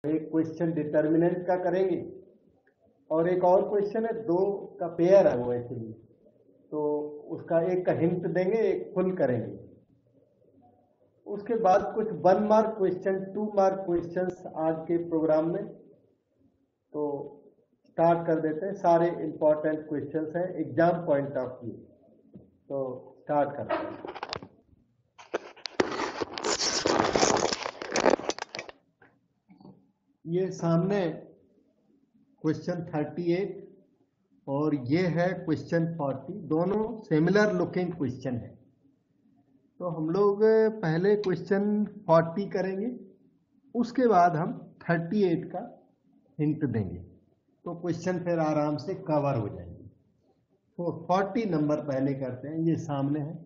एक question determinant का करेंगे और एक और क्वेश्चन है, दो का पेयर है वो एक्चुअली, तो उसका एक का हिंट देंगे, एक फुल करेंगे। उसके बाद कुछ 1 मार्क क्वेश्चन, 2 मार्क क्वेश्चंस आज के प्रोग्राम में। तो स्टार्ट कर देते हैं। सारे इंपॉर्टेंट क्वेश्चंस हैं एग्जाम पॉइंट ऑफ व्यू, तो स्टार्ट करते हैं। ये सामने क्वेश्चन 38 और ये है क्वेश्चन 40, दोनों सिमिलर लुकिंग क्वेश्चन है। तो हम लोग पहले क्वेश्चन 40 करेंगे, उसके बाद हम 38 का हिंट देंगे, तो क्वेश्चन फिर आराम से कवर हो जाएंगे। तो 40 नंबर पहले करते हैं। ये सामने है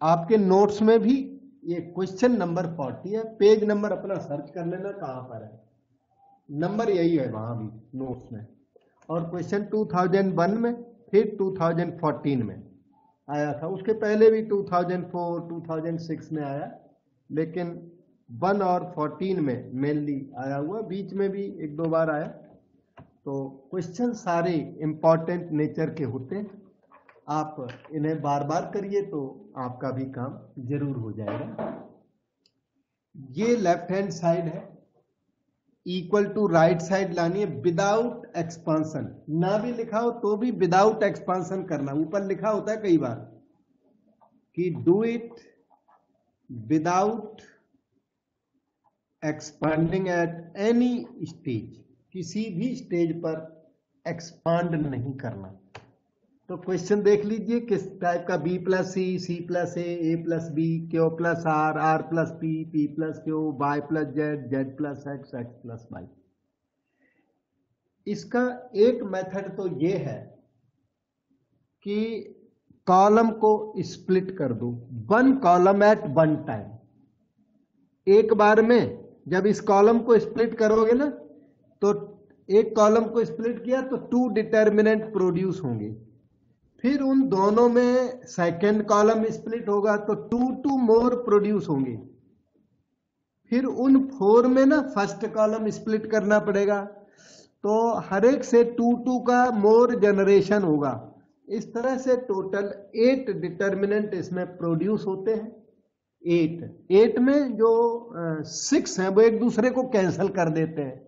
आपके नोट्स में भी, ये क्वेश्चन नंबर 40 है। पेज नंबर अपना सर्च कर लेना कहाँ पर है, नंबर यही है वहां भी नोट्स में। और क्वेश्चन 2001 में, फिर 2014 में आया था, उसके पहले भी 2004 2006 में आया, लेकिन 1 और 14 में मेनली आया हुआ, बीच में भी 1-2 बार आया। तो क्वेश्चन सारे इंपॉर्टेंट नेचर के होते हैं, आप इन्हें बार बार करिए तो आपका भी काम जरूर हो जाएगा। ये लेफ्ट हैंड साइड है, इक्वल टू राइट साइड लानी है विदाउट एक्सपांसन। ना भी लिखा हो तो भी विदाउट एक्सपांसन करना। ऊपर लिखा होता है कई बार कि do it without expanding at any stage, किसी भी स्टेज पर एक्सपांड नहीं करना। तो क्वेश्चन देख लीजिए किस टाइप का, B plus C, C plus ए plus B, Q plus R, R plus P, P plus Q, Y plus Z, Z plus x, x plus Y. इसका एक मेथड तो ये है कि कॉलम को स्प्लिट कर दो, 1 कॉलम एट 1 टाइम। एक बार में जब इस कॉलम को स्प्लिट करोगे ना, तो एक कॉलम को स्प्लिट किया तो 2 डिटर्मिनेंट प्रोड्यूस होंगे। फिर उन दोनों में सेकंड कॉलम स्प्लिट होगा तो 2 मोर प्रोड्यूस होंगे। फिर उन 4 में ना फर्स्ट कॉलम स्प्लिट करना पड़ेगा, तो हर एक से 2 का मोर जनरेशन होगा। इस तरह से टोटल 8 डिटर्मिनेंट इसमें प्रोड्यूस होते हैं। 8 में जो 6 हैं वो एक दूसरे को कैंसिल कर देते हैं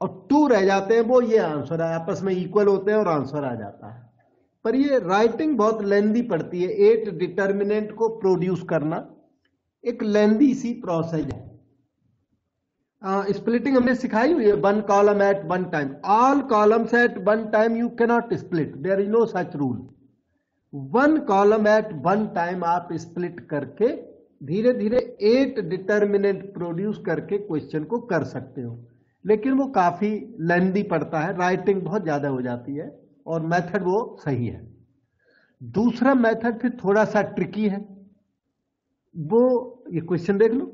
और 2 रह जाते हैं, वो ये आंसर है, आपस में इक्वल होते हैं और आंसर आ जाता है। पर ये राइटिंग बहुत लेंदी पड़ती है, 8 डिटर्मिनेंट को प्रोड्यूस करना एक लेंदी सी प्रोसेस है। स्प्लिटिंग हमने सिखाई हुई है, 1 column at 1 time. All columns at 1 time you can not split, there is no such rule. 1 column at 1 time आप स्प्लिट करके धीरे धीरे 8 डिटर्मिनेंट प्रोड्यूस करके क्वेश्चन को कर सकते हो, लेकिन वो काफी लेंदी पड़ता है, राइटिंग बहुत ज्यादा हो जाती है, और मेथड वो सही है। दूसरा मेथड फिर थोड़ा सा ट्रिकी है, वो ये क्वेश्चन देख लो,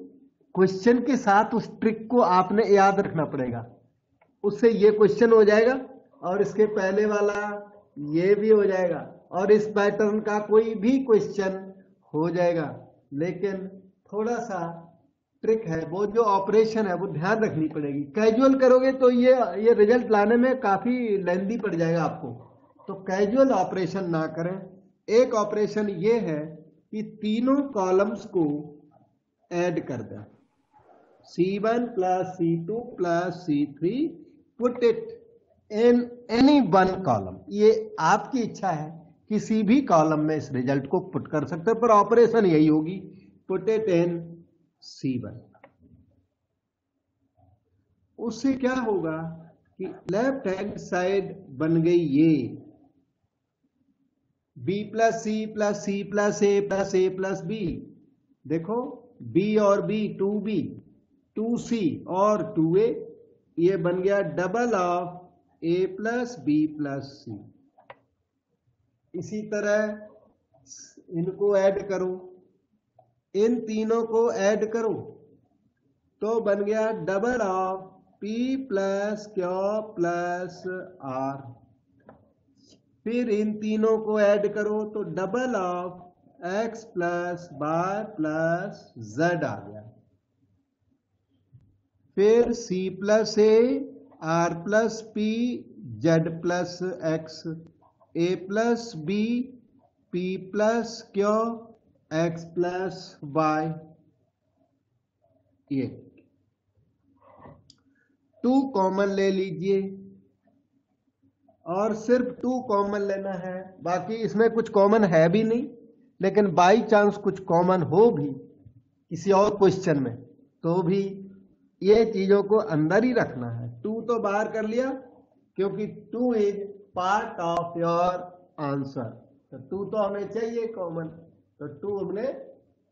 क्वेश्चन के साथ उस ट्रिक को आपने याद रखना पड़ेगा, उससे ये क्वेश्चन हो जाएगा और इसके पहले वाला ये भी हो जाएगा और इस पैटर्न का कोई भी क्वेश्चन हो जाएगा। लेकिन थोड़ा सा ट्रिक है, वो जो ऑपरेशन है वो ध्यान रखनी पड़ेगी। कैजुअल करोगे तो ये रिजल्ट लाने में काफी लेंदी पड़ जाएगा आपको, तो कैजुअल ऑपरेशन ना करें। एक ऑपरेशन ये है कि तीनों कॉलम्स को ऐड कर दें, C1 plus C2 plus C3, put it in any 1 column. ये आपकी इच्छा है, किसी भी कॉलम में इस रिजल्ट को पुट कर सकते हैं, पर ऑपरेशन यही होगी, पुट इट इन C1। उससे क्या होगा कि लेफ्ट हैंड साइड बन गई ये B plus c plus c plus ए प्लस ए प्लस बी। देखो B और B 2B, 2C और 2A, ये बन गया double of A plus B plus C। इसी तरह इनको ऐड करो, इन तीनों को ऐड करो तो बन गया double of P plus Q plus R। फिर इन तीनों को ऐड करो तो double of X plus Y plus Z आ गया। फिर C plus A R plus P Z plus X A plus B P plus Q X plus Y. ये 2 कॉमन ले लीजिए और सिर्फ 2 कॉमन लेना है, बाकी इसमें कुछ कॉमन है भी नहीं, लेकिन बाई चांस कुछ कॉमन हो भी किसी और क्वेश्चन में तो भी ये चीजों को अंदर ही रखना है। 2 तो बाहर कर लिया क्योंकि 2 is part of your answer, तो 2 तो हमें चाहिए कॉमन, तो 2 हमने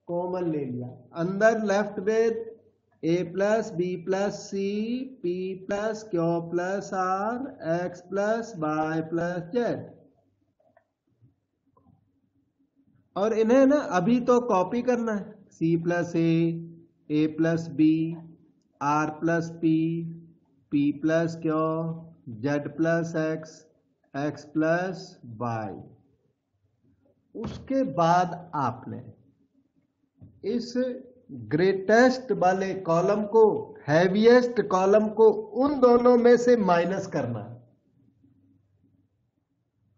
कॉमन ले लिया। अंदर लेफ्ट में a plus b plus c p plus q plus r x plus Y plus z. और इन्हें ना अभी तो कॉपी करना है, सी प्लस ए plus b r plus p plus q z plus x x plus y. उसके बाद आपने इस ग्रेटेस्ट वाले कॉलम को, हैवीएस्ट कॉलम को उन दोनों में से माइनस करना है,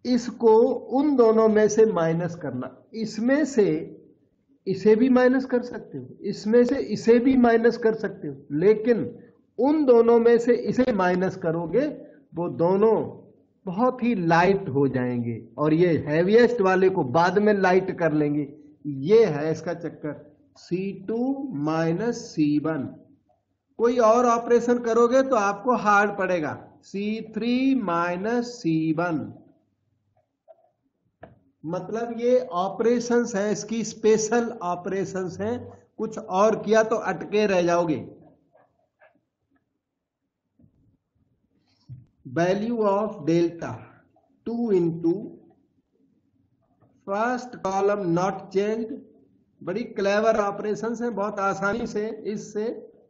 इसको उन दोनों में से माइनस करना। इसमें से इसे भी माइनस कर सकते हो, इसमें से इसे भी माइनस कर सकते हो, लेकिन उन दोनों में से इसे माइनस करोगे वो दोनों बहुत ही लाइट हो जाएंगे और ये हैवीएस्ट वाले को बाद में लाइट कर लेंगे। ये है इसका चक्कर। C2 माइनस C1, कोई और ऑपरेशन करोगे तो आपको हार्ड पड़ेगा। C3 माइनस C1, मतलब ये ऑपरेशंस है, इसकी स्पेशल ऑपरेशंस हैं, कुछ और किया तो अटके रह जाओगे। Value of delta 2 into first column not changed. बड़ी क्लेवर ऑपरेशंस है, बहुत आसानी से इससे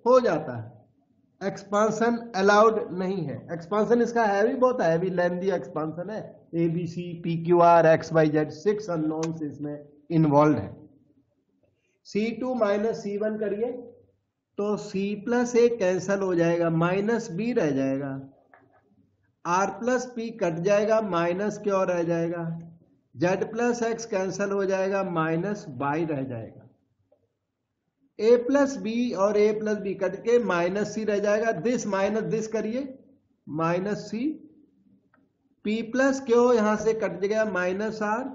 हो जाता है। एक्सपांशन अलाउड नहीं है, एक्सपांशन इसका है भी बहुत हैवी लेंथी एक्सपांशन है। A B C P Q R X Y Z 6 unknowns इसमें इन्वॉल्व है। C2 माइनस C1 करिए तो C प्लस ए कैंसल हो जाएगा, माइनस बी रह जाएगा, आर प्लस पी कट जाएगा, माइनस क्यू रह जाएगा, जेड प्लस एक्स कैंसल हो जाएगा, माइनस वाई रह जाएगा, ए प्लस बी और ए प्लस बी कट के माइनस सी रह जाएगा, दिस माइनस दिस करिए minus c, p plus q यहां से कट गया, minus r,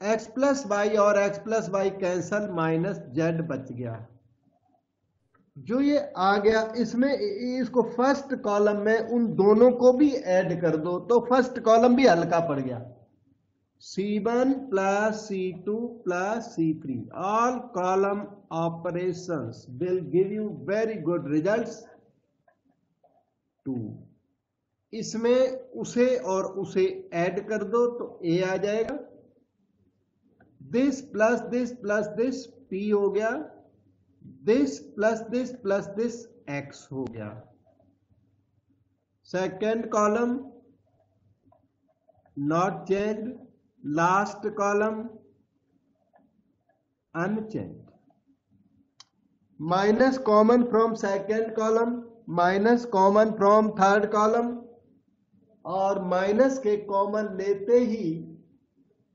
x plus y और x plus y cancel, minus z बच गया। जो ये आ गया इसमें इसको फर्स्ट कॉलम में उन दोनों को भी ऐड कर दो तो फर्स्ट कॉलम भी हल्का पड़ गया। C1 plus C2 plus C3, all column operations will give you very good results 2। इसमें उसे और उसे ऐड कर दो तो A आ जाएगा, दिस प्लस दिस P हो गया, दिस प्लस दिस X हो गया। Second column not changed, last column unchanged. Minus common from second column, minus common from third column, और माइनस के कॉमन लेते ही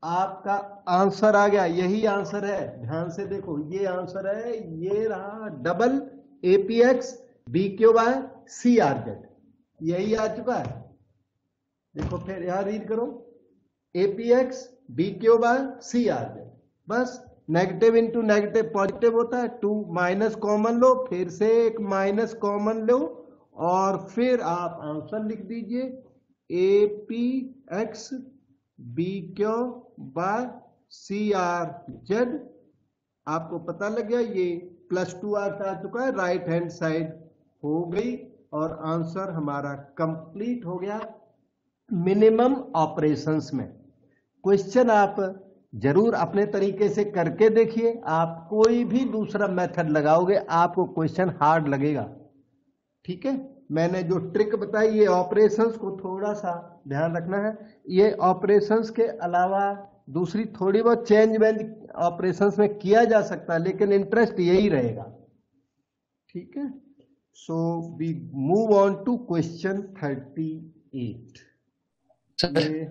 आपका आंसर आ गया। यही आंसर है, ध्यान से देखो, ये आंसर है, ये रहा डबल APX BQY CRZ, यही आ चुका है। देखो फिर यहां रीड करो, APX BQY CRZ, बस नेगेटिव इंटू नेगेटिव पॉजिटिव होता है। 2 माइनस कॉमन लो, फिर से एक माइनस कॉमन लो और फिर आप आंसर लिख दीजिए APX BQY CRZ। आपको पता लग गया, ये +2 आ चुका है, राइट हैंड साइड हो गई और आंसर हमारा कंप्लीट हो गया। मिनिमम ऑपरेशंस में क्वेश्चन आप जरूर अपने तरीके से करके देखिए। आप कोई भी दूसरा मेथड लगाओगे आपको क्वेश्चन हार्ड लगेगा, ठीक है। मैंने जो ट्रिक बताई, ये ऑपरेशंस को थोड़ा सा ध्यान रखना है। ये ऑपरेशंस के अलावा दूसरी थोड़ी बहुत चेंज वेंज ऑपरेशंस में किया जा सकता है, लेकिन इंटरेस्ट यही रहेगा, ठीक है। So we move on to question 38. ये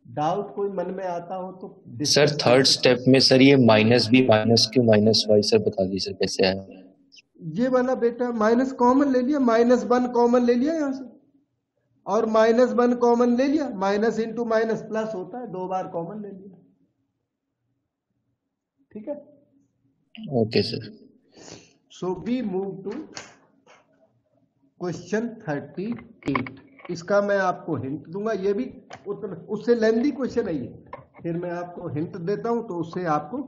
डाउट कोई मन में आता हो तो सर थर्ड स्टेप में सर ये minus B minus Q minus Y sir बता दीजिए कैसे है। ये वाला बेटा माइनस कॉमन ले लिया, -1 कॉमन ले लिया यहां से, और -1 कॉमन ले लिया, माइनस इंटू माइनस प्लस होता है, 2 बार कॉमन ले लिया। ठीक है, okay sir. So we move to question 38। इसका मैं आपको हिंट दूंगा, ये भी उससे लेंदी क्वेश्चन है ये, फिर मैं आपको हिंट देता हूं तो उससे आपको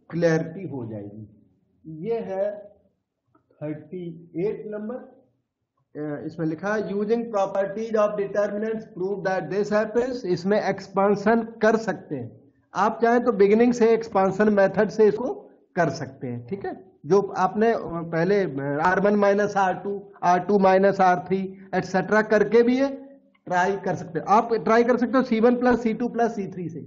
क्लैरिटी हो जाएगी। ये है 38 नंबर। इसमें लिखा है using properties of determinants prove that this happens. इसमें एक्सपांशन कर सकते हैं, आप चाहें तो बिगिनिंग से एक्सपांशन मेथड से इसको कर सकते हैं। ठीक है, जो आपने पहले R1 minus R2, R2 minus R3 etcetera करके भी ये ट्राई कर सकते हैं। आप ट्राई कर सकते हो C1 plus C2 plus C3 से,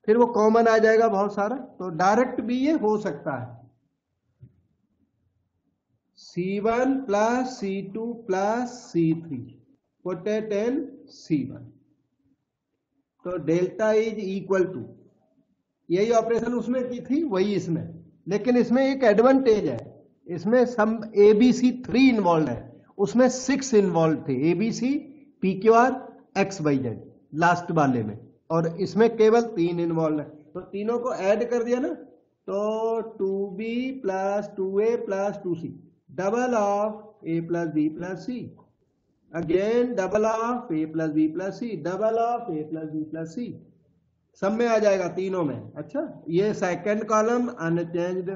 फिर वो कॉमन आ जाएगा बहुत सारा, तो डायरेक्ट भी ये हो सकता है। C1 plus C2 plus C3 put it in C1, तो डेल्टा इज इक्वल टू, यही ऑपरेशन उसमें की थी वही इसमें, लेकिन इसमें एक एडवांटेज है, इसमें सम ABC 3 इन्वॉल्व है, उसमें 6 इन्वॉल्व थे, ABC PQR XYZ लास्ट वाले में, और इसमें केवल 3 इन्वॉल्व है। तो तीनों को ऐड कर दिया ना, तो 2B plus 2A plus 2C, double of A plus B plus C, again double of A plus B plus C, double of A plus B plus C, सब में आ जाएगा तीनों में। अच्छा, ये second column unchanged.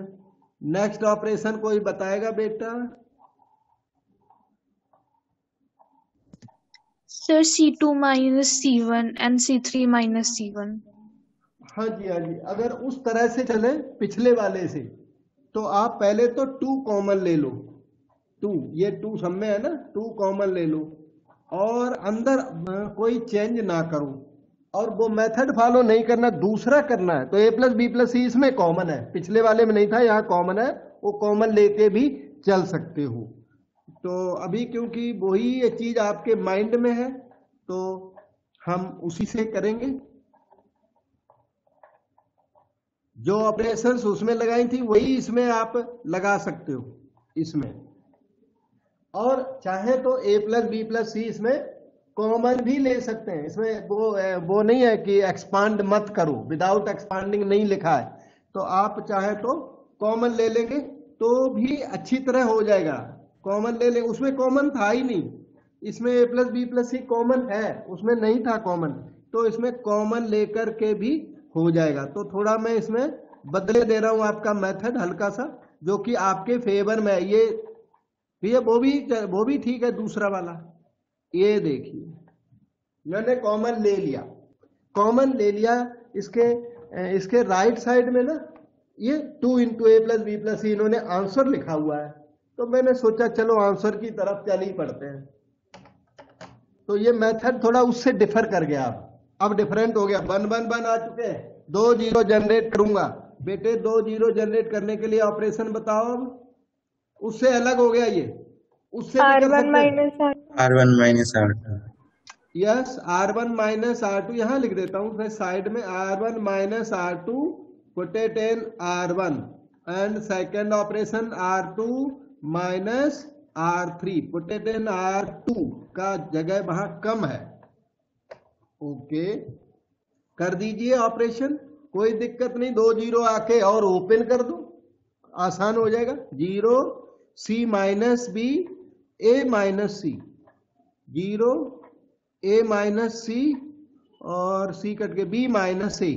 Next operation कोई बताएगा बेटा? Sir C2 minus C1 and C3 minus C1। हाँ जी, हाँ जी, अगर उस तरह से चले पिछले वाले से, तो आप पहले तो 2 कॉमन ले लो, 2, ये 2 सब में है ना, 2 कॉमन ले लो, और अंदर कोई चेंज ना करो, और वो मेथड फॉलो नहीं करना, दूसरा करना है। तो A plus B plus C इसमें कॉमन है, पिछले वाले में नहीं था, यहाँ कॉमन है, वो कॉमन लेके भी चल सकते हो। तो अभी क्योंकि वही चीज आपके माइंड में है, तो हम उसी से करेंगे। जो ऑपरेशंस उसमें लगाई थी वही इसमें आप लगा सकते हो इसमें, और चाहे तो A plus B plus C इसमें कॉमन भी ले सकते हैं। इसमें वो नहीं है कि एक्सपांड मत करो, विदाउट एक्सपांडिंग नहीं लिखा है, तो आप चाहे तो कॉमन ले लेंगे तो भी अच्छी तरह हो जाएगा। कॉमन ले लेंगे, उसमें कॉमन था ही नहीं, इसमें A plus B plus C common है, उसमें नहीं था कॉमन, तो इसमें कॉमन लेकर के भी हो जाएगा। तो थोड़ा मैं इसमें बदले दे रहा हूं आपका मेथड हल्का सा, जो कि आपके फेवर में है। ये वो भी ठीक है, दूसरा वाला ये देखिए, मैंने कॉमन ले लिया, कॉमन ले लिया, इसके राइट साइड में ना ये 2 into A plus B plus C इन्होंने आंसर लिखा हुआ है, तो मैंने सोचा चलो आंसर की तरफ चल ही पड़ते हैं। तो ये मेथड थोड़ा उससे डिफर कर गया, अब डिफरेंट हो गया। 1 1 1 आ चुके हैं, 2 0 जनरेट करूंगा बेटे, 2 0 जनरेट करने के लिए ऑपरेशन बताओ। अब उससे अलग हो गया ये, उससे R1 minus R2। Yes, R1 minus R2 यहां लिख देता हूं फिर साइड में, R1 minus R2 put it in R1, and second operation R2 minus R3 put it in R2, का जगह वहां कम है। ओके, कर दीजिए ऑपरेशन, कोई दिक्कत नहीं, 2 0 आके और ओपन कर दो, आसान हो जाएगा। 0 C minus B A minus C, 0 A minus C और C कट के B minus A,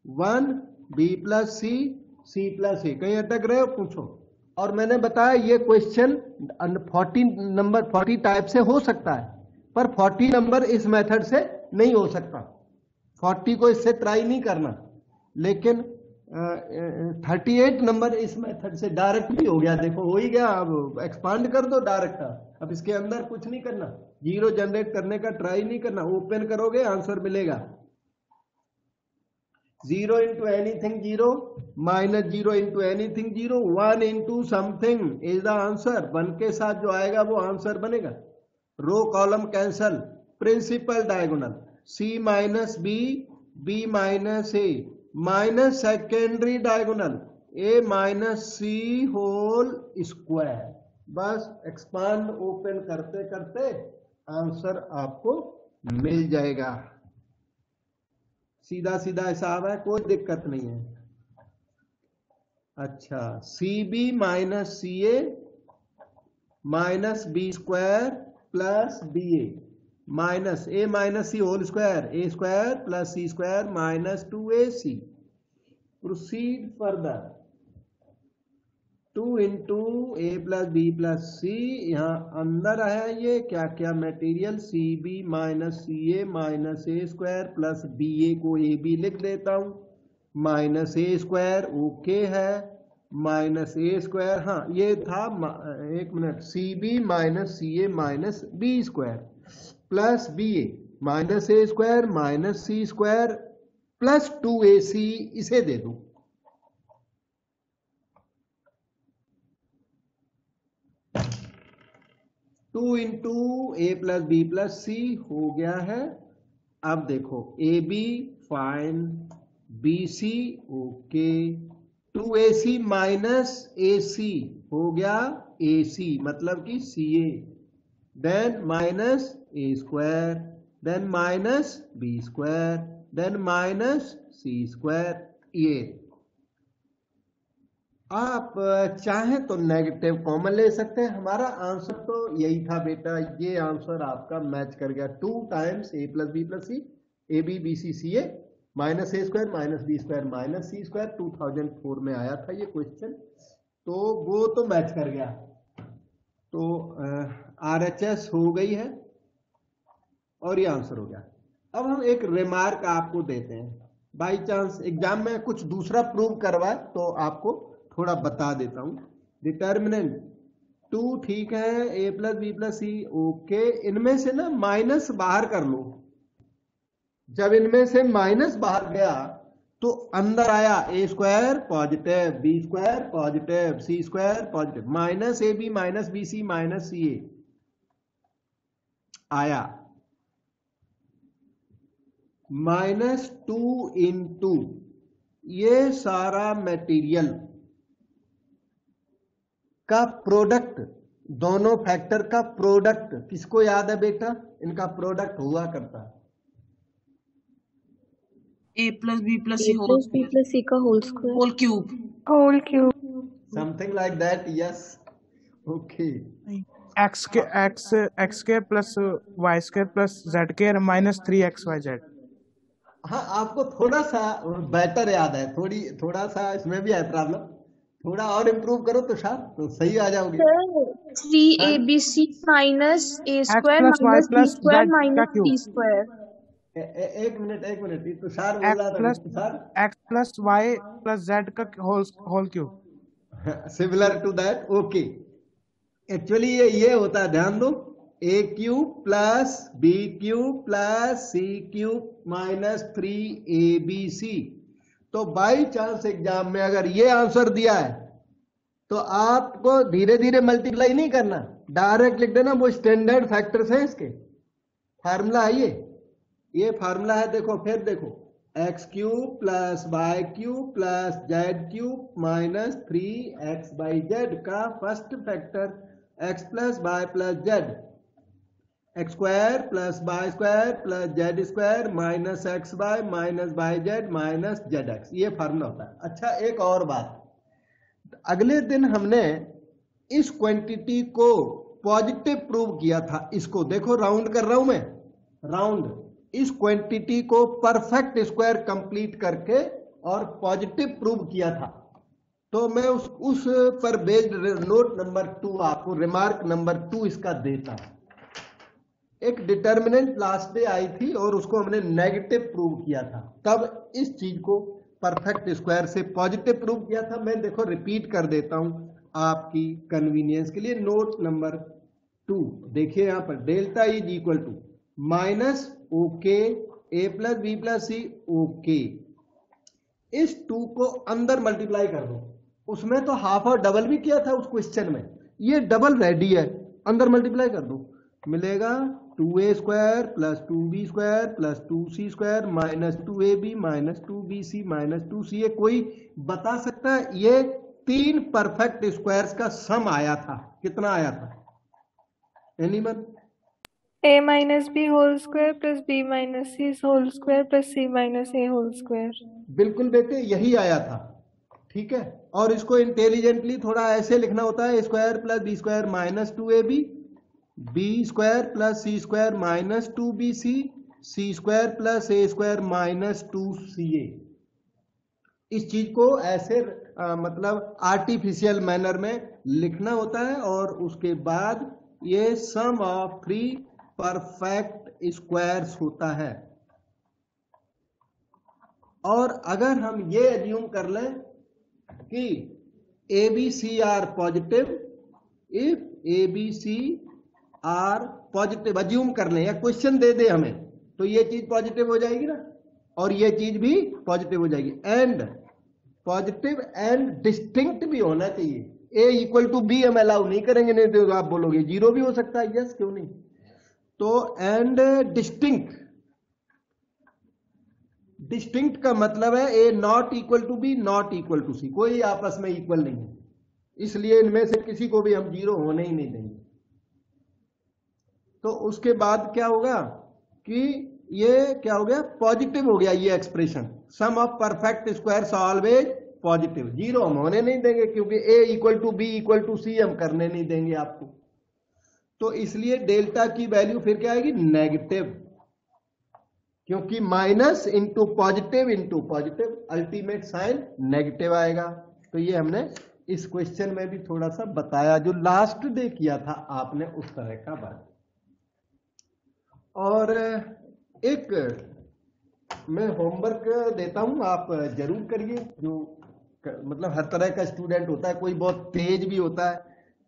1 B plus C plus A। कहीं अटक रहे हो पूछो। और मैंने बताया ये क्वेश्चन 40 टाइप से हो सकता है, पर 40 नंबर इस मेथड से नहीं हो सकता, 40 को इससे ट्राई नहीं करना, लेकिन 38 नंबर इस मेथड से डायरेक्ट भी हो गया। देखो हो ही गया, अब एक्सपांड कर दो डायरेक्ट, अब इसके अंदर कुछ नहीं करना, 0 जनरेट करने का ट्राई नहीं करना, ओपन करोगे आंसर मिलेगा। 0 into anything 0, minus 0 into anything 0, 1 into something is the answer. 1 के साथ जो आएगा वो आंसर बनेगा. Row column cancel. Principal diagonal C minus B minus A minus secondary diagonal A minus C whole square. बस expand open करते करते answer आपको मिल जाएगा. सीधा सीधा हिसाब है, कोई दिक्कत नहीं है. अच्छा, CB minus CA minus B square plus BA minus A minus C whole square A square plus C square minus 2AC. Proceed further. 2 into A plus B plus C. यहाँ अंदर है ये क्या क्या material. CB minus CA minus A square plus BA को AB लिख देता हूँ माइनस A स्क्वायर. ओके है. Minus A square. हाँ ये था, एक minute. CB minus CA minus B square plus BA minus A square minus C square plus 2AC. इसे दे दो. Two into A plus B plus C हो गया है. अब देखो AB fine, BC okay, 2AC minus AC हो गया AC मतलब कि CA. Then minus A square, then minus B square, then minus C square. ये आप चाहें तो नेगेटिव कॉमन ले सकते हैं. हमारा आंसर तो यही था बेटा. ये आंसर आपका मैच कर गया. 2 times A plus B plus C AB BC CA minus A square minus B square minus C square. 2004 में आया था ये क्वेश्चन, तो वो तो मैच कर गया. तो RHS हो गई है और ये आंसर हो गया. अब हम एक रिमार्क आपको देते हैं. बाई चांस एग्जाम में कुछ दूसरा प्रूव करवाए तो आपको थोड़ा बता देता हूं. डिटर्मिनेंट 2 ठीक है, A plus B plus C okay. इनमें से ना माइनस बाहर कर लो. जब इनमें से माइनस बाहर गया तो अंदर आया A square positive, B square positive, C square positive, minus AB minus BC minus CA आया. माइनस 2 इंटू ये सारा मटेरियल का प्रोडक्ट, दोनों फैक्टर का प्रोडक्ट किसको याद है बेटा. इनका प्रोडक्ट हुआ करता है A plus B plus C A plus B plus C का whole square. whole cube. Whole cube. Something like that. Yes okay. x square plus y square plus z square minus 3xyz. हाँ आपको थोड़ा सा better याद है. थोड़ा सा इसमें भी है प्रॉब्लम. थोड़ा और इम्प्रूव करो तो शायद तो सही आ जाओगे. 3ABC minus A square minus B square minus C square. एक मिनट ये तुषार बोल रहा था. Tushar x plus y plus z का whole cube. Similar to that. Okay. Actually ये होता है, ध्यान दो. A cube plus B cube plus C cube minus 3ABC. तो बाई चांस एग्जाम में अगर ये आंसर दिया है तो आपको धीरे धीरे मल्टीप्लाई नहीं करना, डायरेक्ट लिख देना. वो स्टैंडर्ड फैक्टर्स हैं इसके. फार्मूला है ये फार्मूला है. देखो फिर देखो, X cube plus Y cube plus Z cube minus 3x/z का first factor x plus Y plus Z, X square plus Y square plus Z square minus X Y minus Y Z minus Z X. ये formula होता है. अच्छा एक और बात, अगले दिन हमने इस क्वांटिटी को पॉजिटिव प्रूव किया था. इसको देखो, राउंड कर रहा हूं मैं, राउंड. इस क्वांटिटी को परफेक्ट स्क्वायर कंप्लीट करके और पॉजिटिव प्रूव किया था. तो मैं उस पर बेस्ड नोट नंबर 2 आपको, रिमार्क नंबर 2 इसका देता. एक डिटर्मिनेंट लास्ट डे आई थी और उसको हमने नेगेटिव प्रूव किया था. तब इस चीज को परफेक्ट स्क्वायर से पॉजिटिव प्रूव किया था. मैं देखो रिपीट कर देता हूं आपकी कन्वीनियंस के लिए. नोट नंबर 2 देखिए यहां पर. Delta is equal to minus okay A plus B plus C okay. इस 2 को अंदर मल्टीप्लाई कर दो, उसमें तो हाफ और डबल भी किया था उस क्वेश्चन में, ये डबल रेडी है, अंदर मल्टीप्लाई कर दो, मिलेगा 2a square plus 2b square plus 2c square minus 2ab minus 2bc minus 2ca। कोई बता सकता है ये 3 परफेक्ट स्क्वायर्स का सम आया था, कितना आया था? Anyone? a minus b whole square plus b minus c whole square plus c minus a whole square। बिल्कुल बेटे यही आया था, ठीक है। और इसको इंटेलिजेंटली थोड़ा ऐसे लिखना होता है, square plus b square minus 2ab, b square plus c square minus 2bc, c square plus a square minus 2ca। इस चीज को ऐसे मतलब आर्टिफिशियल मैनर में लिखना होता है, और उसके बाद ये सम ऑफ 3 परफेक्ट स्क्वायर्स होता है। और अगर हम ये एज्यूम कर लें कि A B C are positive, if A B C are positive assume कर लें, या क्वेश्चन दे दे हमें, तो ये चीज पॉजिटिव हो जाएगी ना, और ये चीज भी पॉजिटिव हो जाएगी। एंड पॉजिटिव एंड डिस्टिंक्ट भी होना चाहिए, ए इक्वल टू बी हम अलाउ नहीं करेंगे, नहीं तो आप बोलोगे 0 भी हो सकता है, यस क्यों नहीं। तो एंड डिस्टिंक्ट, डिस्टिंक्ट का मतलब है a not equal to b not equal to c, कोई आपस में इक्वल नहीं है, इसलिए इनमें से किसी को भी हम 0 होने ही नहीं देंगे। तो उसके बाद क्या होगा कि ये क्या हो गया, पॉजिटिव हो गया ये expression, sum of perfect squares always positive, 0 हम होने नहीं देंगे, क्योंकि a equal to b equal to c हम करने नहीं देंगे आपको। तो इसलिए डेल्टा की वैल्यू फिर क्या आएगी, नेगेटिव, क्योंकि minus into positive ultimate sign negative आएगा। तो ये हमने इस क्वेश्चन में भी थोड़ा सा बताया, जो लास्ट डे किया था आपने उस तरह का बात। और एक मैं होमवर्क देता हूं, आप जरूर करिए, जो मतलब हर तरह का स्टूडेंट होता है, कोई बहुत तेज भी होता है,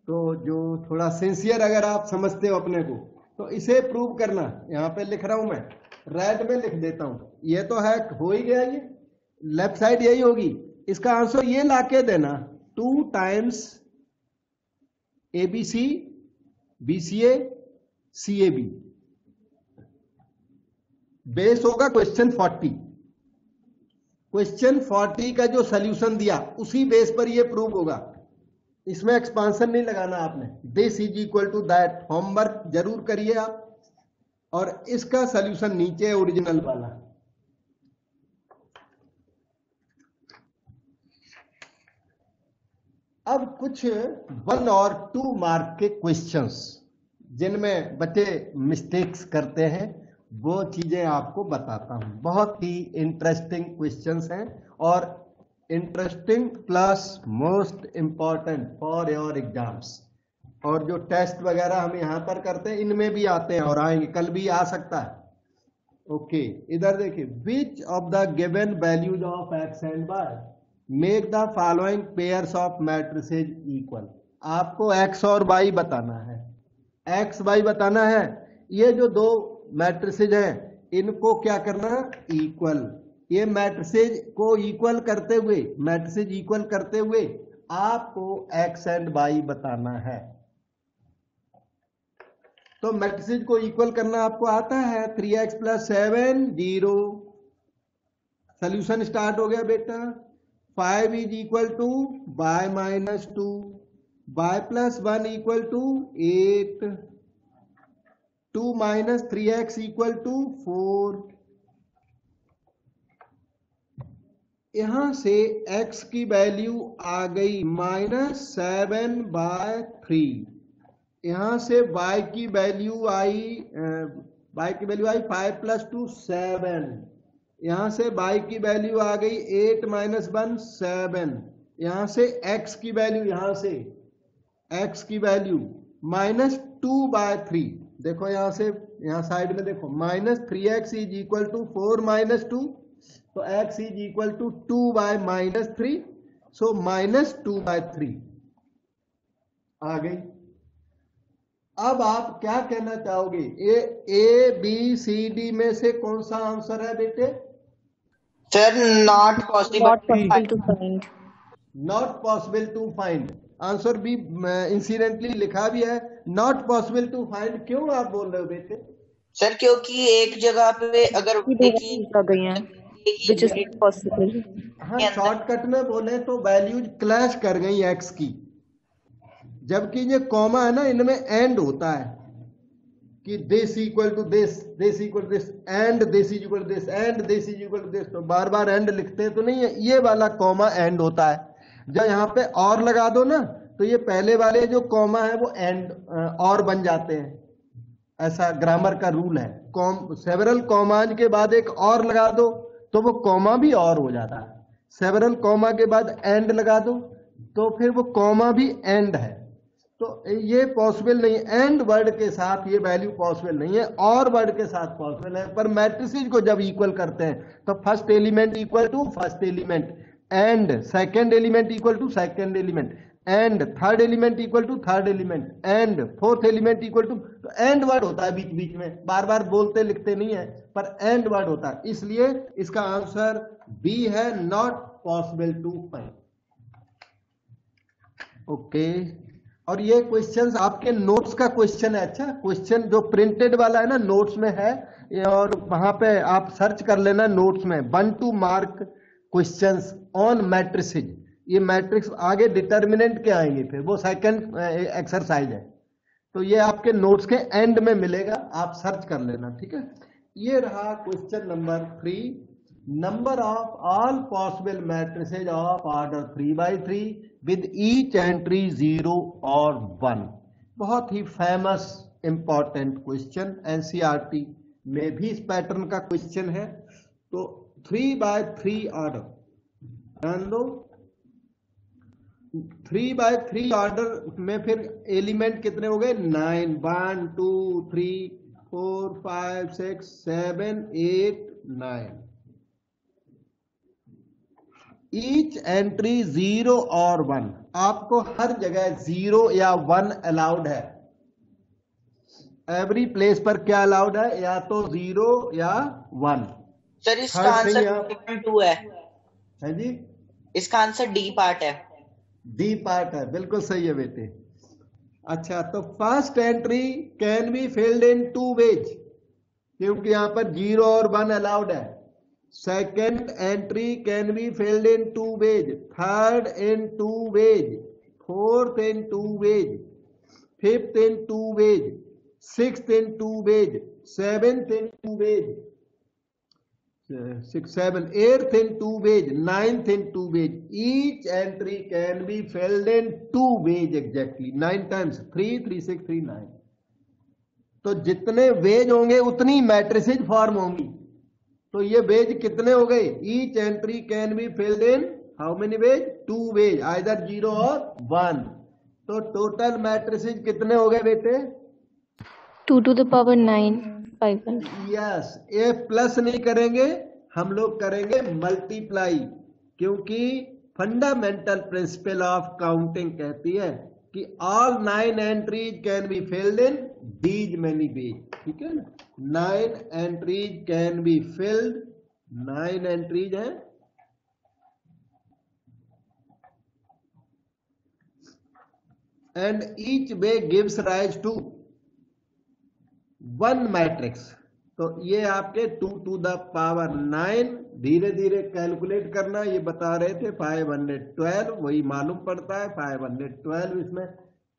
तो जो थोड़ा सिंसियर अगर आप समझते हो अपने को, तो इसे प्रूव करना। यहाँ पे लिख रहा हूं मैं, रेड में लिख देता हूं, ये तो है हो ही गया, ये लेफ्ट साइड यही होगी, इसका आंसर ये लाके देना 2 times ABC BCA CAB, base होगा क्वेश्चन 40। क्वेश्चन 40 का जो सॉल्यूशन दिया उसी बेस पर ये प्रूव होगा, इसमें एक्सपांशन नहीं लगाना आपने। This is equal to that, homework जरूर करिए आप। और इसका सॉल्यूशन नीचे है ओरिजिनल वाला। अब कुछ 1 और 2 मार्क के क्वेश्चंस जिनमें बच्चे मिस्टेक्स करते हैं, वो चीजें आपको बताता हूं। बहुत ही इंटरेस्टिंग क्वेश्चंस हैं, और interesting plus most important for your exams. और जो टेस्ट वगैरह हम यहाँ पर करते हैं, इनमें भी आते हैं और आएंगे, कल भी आ सकता है। ओके, इधर देखिए, which of the given values of X and Y make the following pairs of matrices equal. आपको एक्स और वाई बताना है, एक्स वाई बताना है। ये जो 2 मैट्रिसेज हैं, इनको क्या करना, इक्वल। ये मैट्रिसेज को इक्वल करते हुए, मैट्रिसेज इक्वल करते हुए आपको एक्स एंड वाई बताना है। तो मैट्रिसेज को इक्वल करना आपको आता है। 3x + 7 0, सोल्यूशन स्टार्ट हो गया बेटा। 5 is equal to y - 2, y + 1 equal to 8, 2 - 3x equal to 4। यहां से x की वैल्यू आ गई -7/3। यहां से y की वैल्यू आई, y की वैल्यू आई 5 + 2 7। यहां से y की वैल्यू आ गई 8 - 1 7। यहां से x की वैल्यू, यहां से x की वैल्यू -2/3। देखो यहां से, यहां साइड में देखो, -3x इज इक्वल टू 4 - 2, तो x इज इक्वल टू 2/-3, सो -2/3 आ गई। अब आप क्या कहना चाहोगे, ए बी सी डी में से कौन सा आंसर है बेटे? Sir not possible Not possible to find. Not possible to find, answer भी इंसिडेंटली लिखा भी है, नॉट पॉसिबल टू फाइंड। क्यों आप बोल रहे हो बेटे? सर क्योंकि एक जगह पे अगर एक ही आ गई हैं, which is not possible. हाँ, शॉर्टकट में बोले तो वैल्यूज क्लैश कर गई एक्स की, जबकि ये कॉमा है ना, इनमें एंड होता है कि this equal to this, this equal to this, and this is equal to this, and this is equal to this. तो बार बार एंड लिखते तो नहीं है, ये वाला कॉमा एंड होता है। जब यहाँ पे और लगा दो ना, तो ये पहले वाले जो कॉमा है वो एंड और बन जाते हैं, ऐसा ग्रामर का रूल है। सेवरल कॉमाज के बाद एक और लगा दो तो वो कॉमा भी और हो जाता है, सेवरल कॉमा के बाद एंड लगा दो तो फिर वो कॉमा भी एंड है। तो ये पॉसिबल नहीं, एंड वर्ड के साथ ये वैल्यू पॉसिबल नहीं है, और वर्ड के साथ पॉसिबल है। पर मैट्रिसेस को जब इक्वल करते हैं तो first element equal to first element, and second element equal to second element, and third element equal to third element, and fourth element equal to. तो एंड वर्ड होता है बीच बीच में, बार बार बोलते लिखते नहीं है, पर एंड वर्ड होता है। इसलिए इसका आंसर बी है, not possible to find. Okay, और ये क्वेश्चंस आपके नोट्स का क्वेश्चन है। अच्छा, क्वेश्चन जो प्रिंटेड वाला है ना, नोट्स में है, और वहां पे आप सर्च कर लेना नोट्स में, 1 2 मार्क क्वेश्चंस ऑन मैट्रिसेज। ये मैट्रिक्स आगे डिटर्मिनेंट के आएंगे, फिर वो सेकंड एक्सरसाइज है। तो ये आपके नोट्स के एंड में मिलेगा, आप सर्च कर लेना, ठीक है। ये रहा question number 3, number of all possible matrices of order 3x3 with each entry 0 और 1। बहुत ही फेमस इंपॉर्टेंट क्वेश्चन, एनसीईआरटी में भी इस पैटर्न का क्वेश्चन है। तो 3x3 ऑर्डर, ध्यान दो, 3x3 ऑर्डर में फिर एलिमेंट कितने हो गए? 9, 1 2 3 4 5 6 7 8 9। ईच एंट्री 0 और 1, आपको हर जगह 0 या 1 अलाउड है। एवरी प्लेस पर क्या अलाउड है? या तो 0 या 1। सर इसका आंसर 2 है जी, इसका आंसर डी पार्ट है। डी पार्ट है, बिल्कुल सही है बेटे। अच्छा, तो first entry can be filled in 2 ways, क्योंकि यहां पर 0 और 1 अलाउड है। Second entry can be filled in 2 ways, third in 2 ways, fourth in 2 ways, fifth in 2 ways, sixth in 2 ways, seventh in 2 ways, 6 7 8th in 2 ways, 9th in 2 ways. Each entry can be filled in 2 ways exactly, 9 times 3 3 6 3 9। तो जितने veg होंगे उतनी matrices form होंगी। तो ये veg कितने हो गए? Each entry can be filled in how many ways? 2 ways, either 0 और 1। तो टोटल मैट्रिसेज कितने हो गए बेटे? 2 to the power 9 500। यस, ये प्लस नहीं करेंगे, हम लोग करेंगे मल्टीप्लाई, क्योंकि फंडामेंटल प्रिंसिपल ऑफ काउंटिंग कहती है कि all 9 entries can be filled in these many ways. ठीक है ना, 9 entries can be filled, 9 entries है, and each way gives rise to 1 matrix. तो ये आपके 2 to the power 9, धीरे धीरे कैलकुलेट करना, ये बता रहे थे 512, वही मालूम पड़ता है 512 इसमें,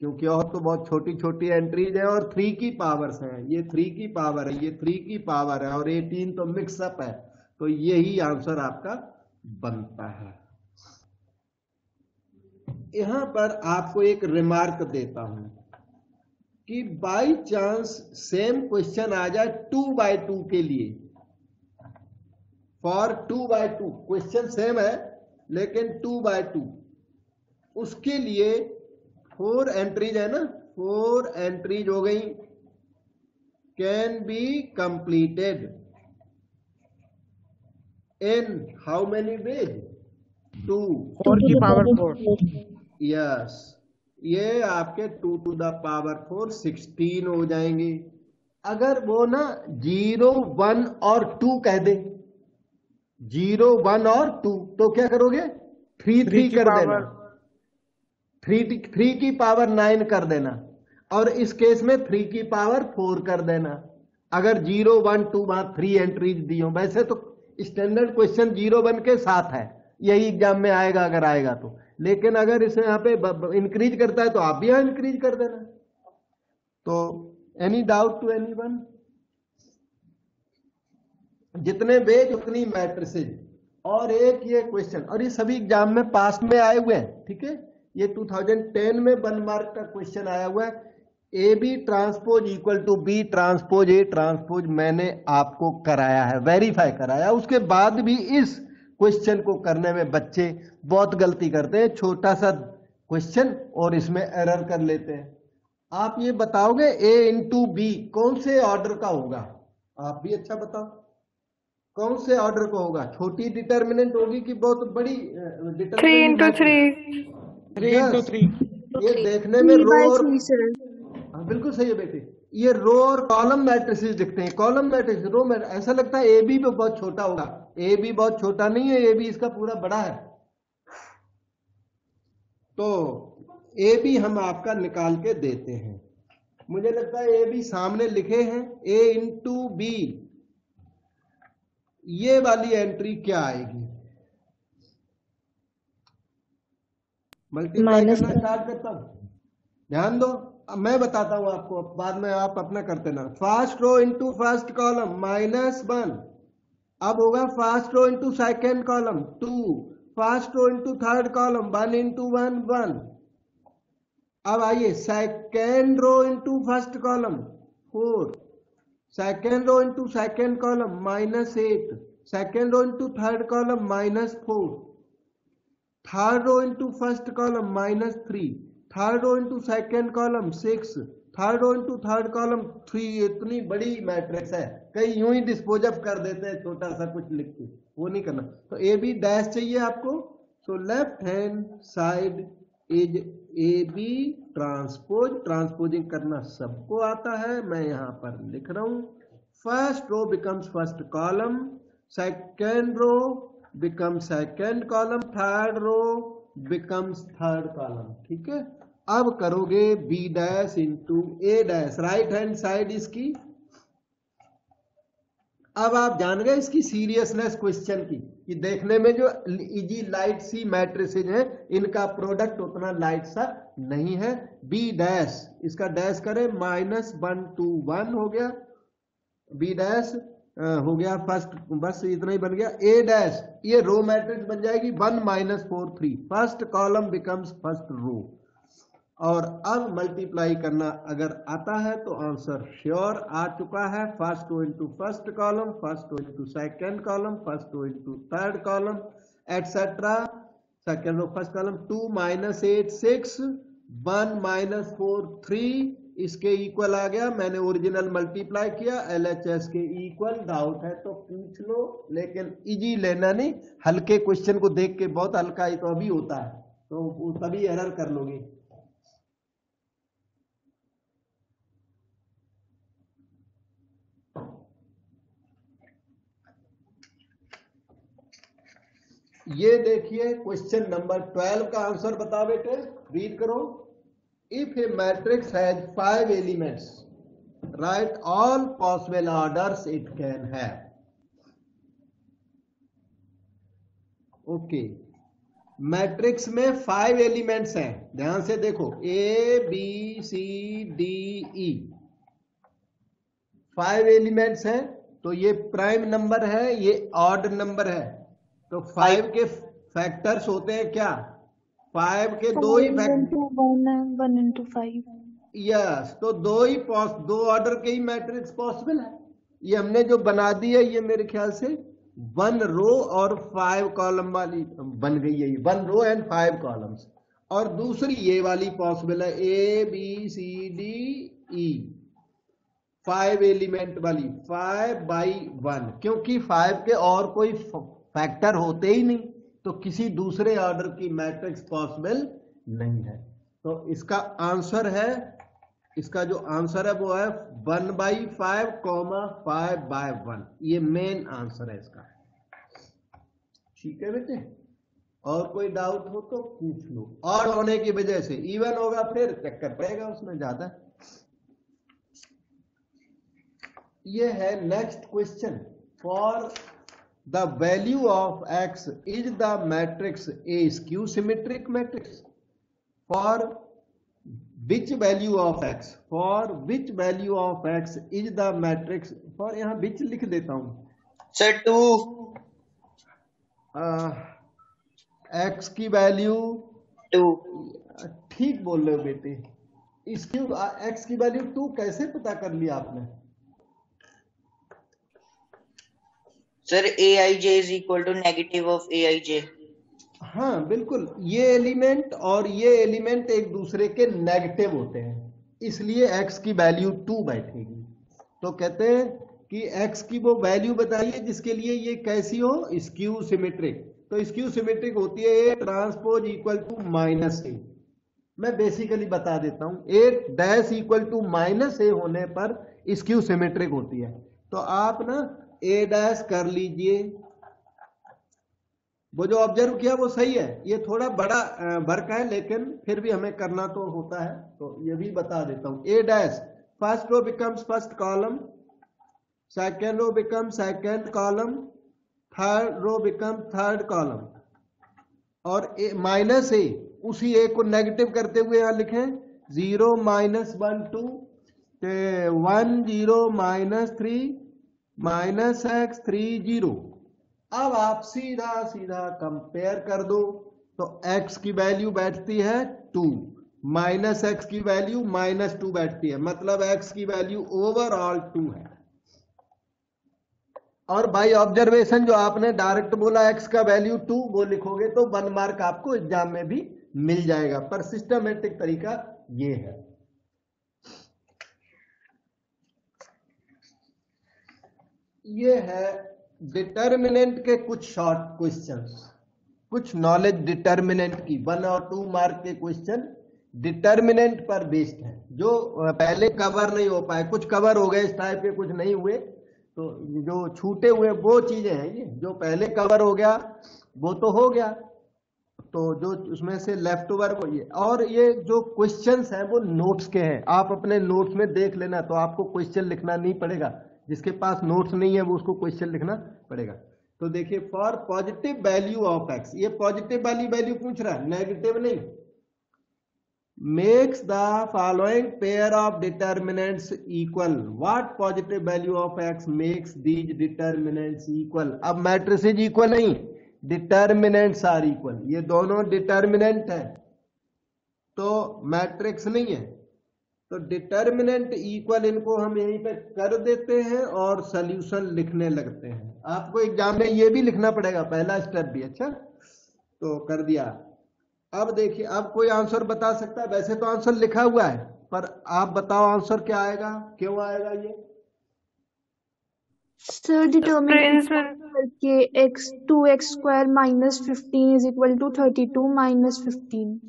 क्योंकि और तो बहुत छोटी छोटी एंट्रीज हैं और 3 की पावर्स हैं। ये 3 की पावर है, ये 3 की पावर है, और 18 तो मिक्सअप है। तो यही आंसर आपका बनता है। यहां पर आपको एक रिमार्क देता हूं कि बाई चांस सेम क्वेश्चन आ जाए 2x2 के लिए, फॉर 2x2 क्वेश्चन सेम है लेकिन 2x2, उसके लिए 4 एंट्रीज है ना, 4 एंट्रीज हो गई, can be completed in how many ways? 2 4 की पावर 4। यस, ये आपके 2 to the power 4 16 हो जाएंगे। अगर वो ना 0 1 और 2 कह दे, 0 1 और 2, तो क्या करोगे 3 3 कर देना, 3 की पावर 9 कर देना, और इस केस में 3 की पावर 4 कर देना। अगर 0 1 2 वहां 3 एंट्रीज दी हो। वैसे तो स्टैंडर्ड क्वेश्चन 0 1 के साथ है, यही एग्जाम में आएगा अगर आएगा तो, लेकिन अगर इसे यहाँ पे इंक्रीज करता है तो आप भी यहां इंक्रीज कर देना। तो एनी डाउट टू एनीवन? जितने बेज उतनी मैट्रिसेज। और एक ये क्वेश्चन, और ये सभी एग्जाम में पास्ट में आए हुए हैं, ठीक है, ये 2010 में 1 मार्क का क्वेश्चन आया हुआ है। A B transpose equal to B transpose A transpose मैंने आपको कराया है, वेरीफाई कराया। उसके बाद भी इस क्वेश्चन को करने में बच्चे बहुत गलती करते हैं, छोटा सा क्वेश्चन और इसमें एरर कर लेते हैं। आप ये बताओगे ए इंटू बी कौन से ऑर्डर का होगा? आप भी अच्छा बताओ, कौन से ऑर्डर का होगा? छोटी डिटर्मिनेंट होगी कि बहुत बड़ी डिटर्मिनेंट? 3 into 3 3 into 3। ये देखने में रो और, हाँ बिल्कुल सही है बेटे, ये रो और कॉलम मैट्रिसेस दिखते हैं, कॉलम मैट्रिक्स रो में ऐसा लगता है ए बी भी बहुत छोटा होगा। ए बी बहुत छोटा नहीं है, ए बी इसका पूरा बड़ा है। तो ए बी हम आपका निकाल के देते हैं। मुझे लगता है ए बी सामने लिखे हैं, ए इंटू बी, ये वाली एंट्री क्या आएगी? मल्टीप्लाई करना स्टार्ट करता हूं, ध्यान दो। अब मैं बताता हूं आपको, बाद में आप अपना करते ना। First row into first column -1, अब होगा first row into second column 2, first row into third column 1 into 1 1। अब आइए second row into first column 4, second row into second column -8, second row into third column -4, third row into first column -3, third row into second column 6, third row into third column 3। इतनी बड़ी matrix है, कई यूं ही dispose of कर देते हैं छोटा सा कुछ लिख के, वो नहीं करना। तो ए बी डैश चाहिए आपको। So left hand side is A B transpose, transposing करना सबको आता है, मैं यहां पर लिख रहा हूं। First row becomes first column, second row becomes second column, third row becomes third column, ठीक है। अब करोगे B dash into A dash, right hand side इसकी। अब आप जान गए इसकी सीरियसनेस क्वेश्चन की, कि देखने में जो इजी लाइट सी मैट्रिसेज है इनका प्रोडक्ट उतना लाइट सा नहीं है। बी डैश, इसका डैश करें -1 2 1 हो गया, बी डैश हो गया फर्स्ट, बस इतना ही बन गया। ए डैश, ये रो मैट्रिक्स बन जाएगी 1 -4 3, first column becomes first row. और अब मल्टीप्लाई करना अगर आता है तो आंसर श्योर आ चुका है। First row into first column, first row into second column, first row into third column, etcetera. Second row first column 2 -8 6, 1 -4 3, इसके इक्वल आ गया। मैंने ओरिजिनल मल्टीप्लाई किया, LHS के इक्वल। डाउट है तो पूछ लो, लेकिन इजी लेना नहीं, हल्के क्वेश्चन को देख के बहुत हल्का ही तो अभी होता है, तो तभी एरर कर लोगे। ये देखिए क्वेश्चन नंबर 12 का आंसर बताओ बेटे, रीड करो। If A matrix has 5 elements, right all possible orders it can have. Okay, matrix में 5 एलिमेंट्स हैं, ध्यान से देखो, A B C D E 5 elements हैं। तो ये प्राइम नंबर है, ये ऑड नंबर है। तो 5 के फैक्टर्स होते हैं क्या? 5 के दो ही फैक्टर, 1 into 5। यस, तो दो ऑर्डर के ही मैट्रिक्स पॉसिबल है। ये हमने जो बना दी है, ये मेरे ख्याल से 1 रो और 5 कॉलम वाली बन गई है, 1 रो एंड 5 कॉलम्स। और दूसरी ये वाली पॉसिबल है, A B C D E 5 element वाली, 5 by 1, क्योंकि 5 के और कोई फैक्टर होते ही नहीं, तो किसी दूसरे ऑर्डर की मैट्रिक्स पॉसिबल नहीं है। तो इसका आंसर है, इसका जो आंसर है वो है 1/5, 5/1। ये मेन आंसर है इसका। ठीक है बेटे, और कोई डाउट हो तो पूछ लो। ऑड होने की वजह से इवन होगा फिर चक्कर पड़ेगा उसमें ज्यादा। ये है next question. For the value of x is the matrix A skew symmetric matrix. For which value of x, for which value of x is the matrix, for यहां विच लिख देता हूं सर 2 एक्स की वैल्यू 2 ठीक बोल रहे हो बेटे। इसकी एक्स की वैल्यू 2 कैसे पता कर लिया आपने? Sir aij is equal to negative of aij। हाँ बिल्कुल, ये एलिमेंट और ये एलिमेंट एक दूसरे के नेगेटिव होते हैं, इसलिए x की वैल्यू 2 बैठेगी। तो कहते हैं कि x की वो वैल्यू बताइए जिसके लिए ये कैसी हो, स्क्यू सिमेट्रिक। तो स्क्यू सिमेट्रिक होती है A transpose equal to minus A. मैं बेसिकली बता देता हूं, A dash equal to minus A होने पर स्क्यू सिमेट्रिक होती है। तो आप ना ए डैश कर लीजिए, वो जो ऑब्जर्व किया वो सही है, ये थोड़ा बड़ा वर्क है लेकिन फिर भी हमें करना तो होता है, तो ये भी बता देता हूं। A dash first row becomes first column, second row become second column, third row become third column, और माइनस ए उसी ए को नेगेटिव करते हुए यहां लिखें 0 -1 2 1 0 -3 -x 3 0। अब आप सीधा सीधा कंपेयर कर दो, तो x की वैल्यू बैठती है 2, माइनस एक्स की वैल्यू -2 बैठती है, मतलब x की वैल्यू ओवरऑल 2 है। और बाय ऑब्जर्वेशन जो आपने डायरेक्ट बोला x का वैल्यू 2, वो लिखोगे तो 1 मार्क आपको एग्जाम में भी मिल जाएगा, पर सिस्टमेटिक तरीका ये है। ये है डिटर्मिनेंट के कुछ शॉर्ट क्वेश्चंस, कुछ नॉलेज डिटर्मिनेंट की 1 और 2 मार्क के क्वेश्चन डिटर्मिनेंट पर बेस्ड है, जो पहले कवर नहीं हो पाए। कुछ कवर हो गए इस टाइप के, कुछ नहीं हुए, तो जो छूटे हुए वो चीजें हैं। ये जो पहले कवर हो गया वो तो हो गया, तो जो उसमें से लेफ्ट ओवर को ये, और ये जो क्वेश्चंस हैं वो नोट्स के हैं, आप अपने नोट्स में देख लेना, तो आपको क्वेश्चन लिखना नहीं पड़ेगा। जिसके पास नोट्स नहीं है वो उसको क्वेश्चन लिखना पड़ेगा। तो देखिए, for positive value of x, ये पॉजिटिव वाली वैल्यू पूछ रहा है, नेगेटिव नहीं। Makes the following pair of determinants equal. What positive value of x makes these determinants equal. अब मैट्रिसेज इक्वल नहीं, डिटर्मिनेंट्स आर इक्वल। ये दोनों डिटर्मिनेंट है तो मैट्रिक्स नहीं है, तो डिटर्मिनेंट इक्वल इनको हम यहीं पे कर देते हैं और सॉल्यूशन लिखने लगते हैं। आपको एग्जाम में ये भी लिखना पड़ेगा, पहला स्टेप भी। अच्छा, तो कर दिया। अब देखिए, अब कोई आंसर बता सकता है? वैसे तो आंसर लिखा हुआ है, पर आप बताओ आंसर क्या आएगा, क्यों आएगा ये? सर डिटर्मिनेंट करके x 2x² -15 is equal to 32 -15।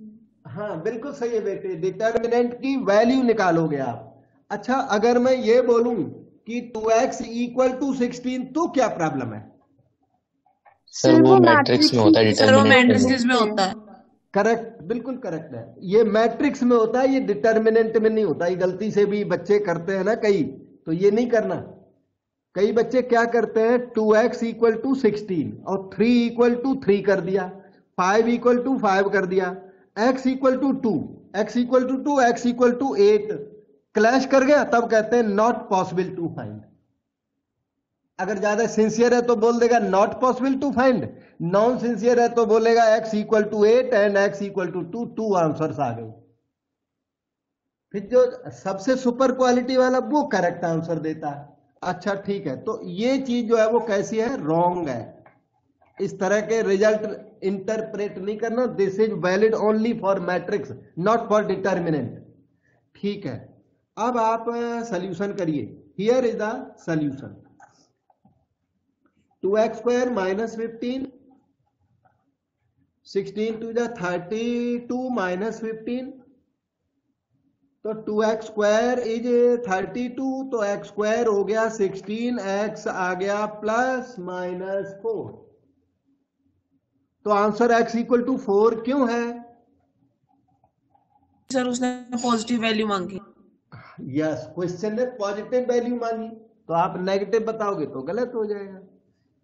हाँ बिल्कुल सही है बेटे, डिटर्मिनेंट की वैल्यू निकालोगे आप। अच्छा, अगर मैं ये बोलूं कि 2x इक्वल टू 16 तो क्या प्रॉब्लम है? सर वो मैट्रिक्स में होता है, सर वो डिटर्मिनेंट मैट्रिसेस में होता है। करेक्ट, बिल्कुल करेक्ट है। ये मैट्रिक्स में होता है, ये डिटर्मिनेंट में नहीं होता। ये गलती से भी बच्चे करते हैं ना कई, तो ये नहीं करना। कई बच्चे क्या करते हैं, 2x इक्वल टू 16 और 3 इक्वल टू 3 कर दिया, 5 इक्वल टू 5 कर दिया, x equal to 2, x equal to 2, x equal to 8 clash कर गया, तब कहते हैं नॉट पॉसिबल टू फाइंड। अगर ज्यादा सिंसियर है तो बोल देगा not possible to find, non sincere है तो बोलेगा x equal to 8 and x equal to 2, 2 answers आ गए। फिर जो सबसे सुपर क्वालिटी वाला वो करेक्ट आंसर देता है। अच्छा ठीक है, तो ये चीज जो है वो कैसी है, रॉन्ग है। इस तरह के रिजल्ट इंटरप्रेट नहीं करना। This is valid only for matrix, not for determinant. ठीक है, अब आप सॉल्यूशन करिए। Here is the solution. 2x² -15, 16 to the 32 -15, तो 2x² इज 32, तो x² हो गया 16, x आ गया +-4। तो आंसर x इक्वल टू 4 क्यों है? सर उसने पॉजिटिव वैल्यू मांगी। यस, क्वेश्चन ने पॉजिटिव वैल्यू मांगी, तो आप नेगेटिव बताओगे तो गलत हो जाएगा।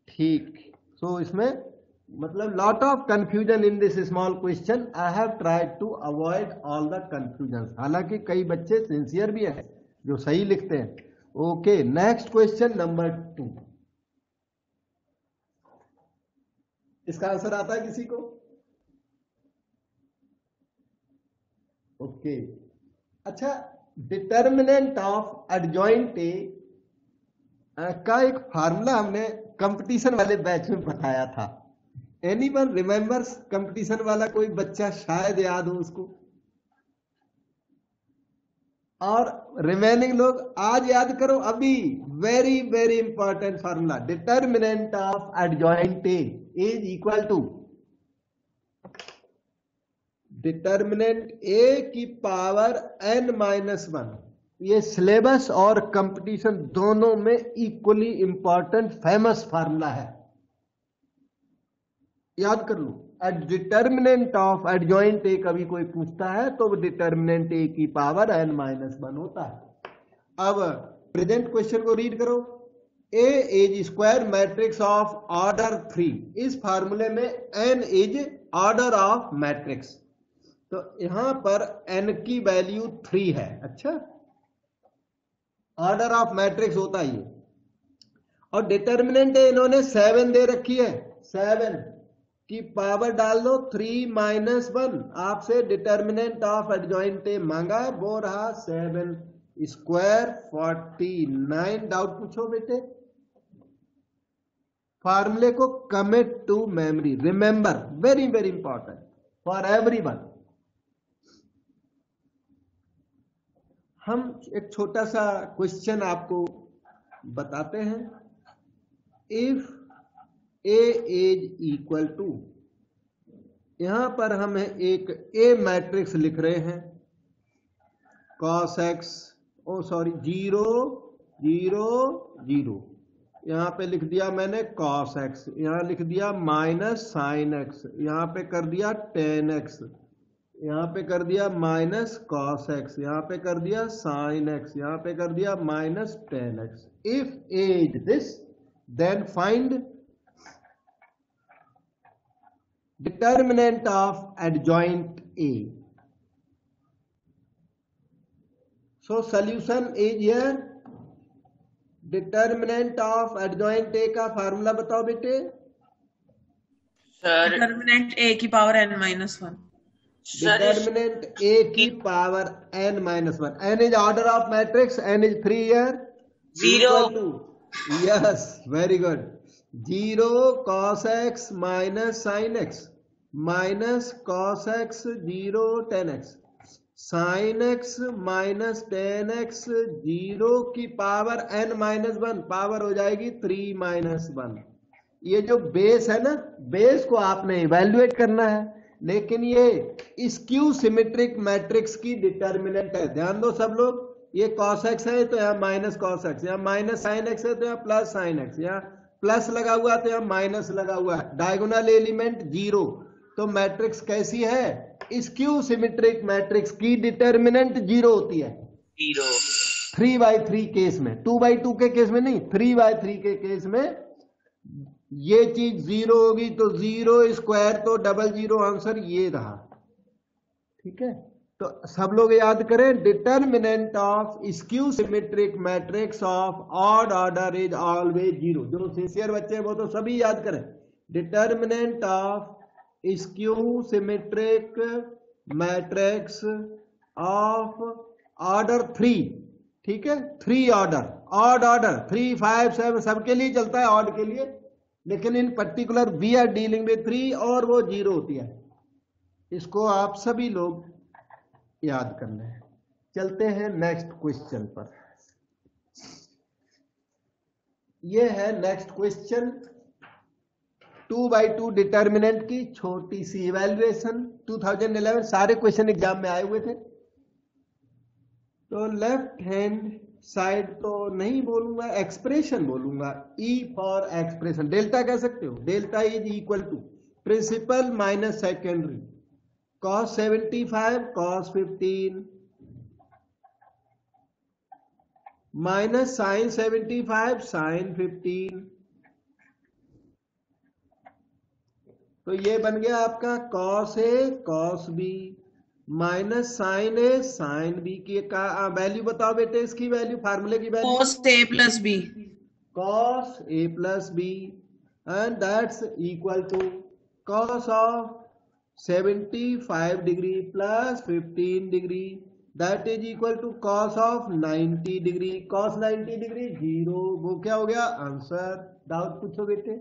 ठीक, सो इसमें मतलब lot of confusion in this small question. I have tried to avoid all the confusion. हालांकि कई बच्चे सिंसियर भी हैं जो सही लिखते हैं। Okay, next question number 2। इसका आंसर आता है किसी को? ओके, अच्छा, डिटर्मिनेंट ऑफ एडजॉइंट ए का एक फार्मूला हमने कंपटीशन वाले बैच में बताया था। Anyone remembers? कंपटीशन वाला कोई बच्चा शायद याद हो उसको, और रिमेनिंग लोग आज याद करो अभी। Very very important formula, determinant of adjoint A is equal to determinant A की पावर n-1। ये सिलेबस और कंपटीशन दोनों में इक्वली इंपॉर्टेंट फेमस फार्मूला है, याद कर लो। डिटर्मिनेंट ऑफ एडजॉइंट ए कभी कोई पूछता है तो डिटर्मिनेंट ए की पावर n-1 होता है। अब प्रेजेंट क्वेश्चन को रीड करो। A is square matrix of order 3। इस फार्मूले में n is order of matrix, तो यहां पर n की वैल्यू 3 है। अच्छा, ऑर्डर ऑफ मैट्रिक्स होता है ये, और डिटर्मिनेंट इन्होंने 7 दे रखी है। 7 की पावर डाल दो 3-1। आपसे डिटर्मिनेंट ऑफ एडजॉइंट ए मांगा, वो रहा 7 स्क्वायर 49। डाउट पूछो बेटे। फार्मूले को commit to memory, remember, very very important for everyone. हम एक छोटा सा क्वेश्चन आपको बताते हैं। If A is equal to, यहां पर हम एक ए मैट्रिक्स लिख रहे हैं, cos x, 0 0 0, यहां पे लिख दिया मैंने cos x, यहां लिख दिया माइनस sin x, यहां पे कर दिया tan x, यहां पे कर दिया माइनस cos x, यहां पे कर दिया sin x, यहां पे कर दिया minus tan x। If a is this, then find determinant of adjoint A. So solution is here. Determinant of adjoint A का फार्मूला बताओ बेटे। सर डिटर्मिनेंट ए की पावर n-1। डिटर्मिनेंट ए की power n-1। n is order of matrix, n is 3 here। 0। Yes, very good. 0 cos x minus sin x minus cos x 0 tan x, sin x minus tan x 0 की power n-1, power हो जाएगी 3-1। ये जो base है ना, base को आपने evaluate करना है, लेकिन ये स्क्यू सिमेट्रिक मैट्रिक्स की डिटर्मिनेंट है। ध्यान दो सब लोग, ये cos x है तो यहाँ माइनस cos x, यहाँ माइनस sin x है तो यहाँ प्लस sin x, यहाँ प्लस लगा हुआ तो यहाँ माइनस लगा हुआ है। डायगोनल एलिमेंट 0, तो मैट्रिक्स कैसी है? स्क्यू सिमेट्रिक मैट्रिक्स की डिटर्मिनेंट 0 होती है। 0। 3/3 केस में, 2/2 के केस में नहीं, 3/3 के केस में ये चीज 0 होगी, तो 0 स्क्वायर तो 00, आंसर ये रहा। ठीक है, तो सब लोग याद करें, determinant of skew symmetric matrix of odd order is always 0। जो सिंसियर बच्चे हैं वो तो सभी याद करें। Determinant of skew symmetric matrix of order 3, ठीक है, 3 ऑर्डर, ऑड ऑर्डर 3, 5, 7 सबके लिए चलता है, ऑड के लिए, लेकिन in particular we are dealing with 3 और वो 0 होती है। इसको आप सभी लोग याद करना है। चलते हैं नेक्स्ट क्वेश्चन पर। ये है नेक्स्ट क्वेश्चन, 2/2 डिटर्मिनेंट की छोटी सी इवैल्यूएशन। 2011 सारे क्वेश्चन एग्जाम में आए हुए थे। तो लेफ्ट हैंड साइड तो नहीं बोलूंगा, एक्सप्रेशन बोलूंगा। ई फॉर एक्सप्रेशन, डेल्टा कह सकते हो। Delta is equal to principal minus secondary, cos 75 cos 15 minus sine 75 sine 15, तो ये बन गया आपका cos A cos B minus sine A sine B की का वैल्यू बताओ बेटे, इसकी वैल्यू, फार्मूले की value cos A plus B. cos a plus b and that's equal to cos of 75 degree plus 15 degree, that is equal to cos of 90 degree, cos 90 degree 0, वो क्या हो गया आंसर। डाउट पूछो बेटे।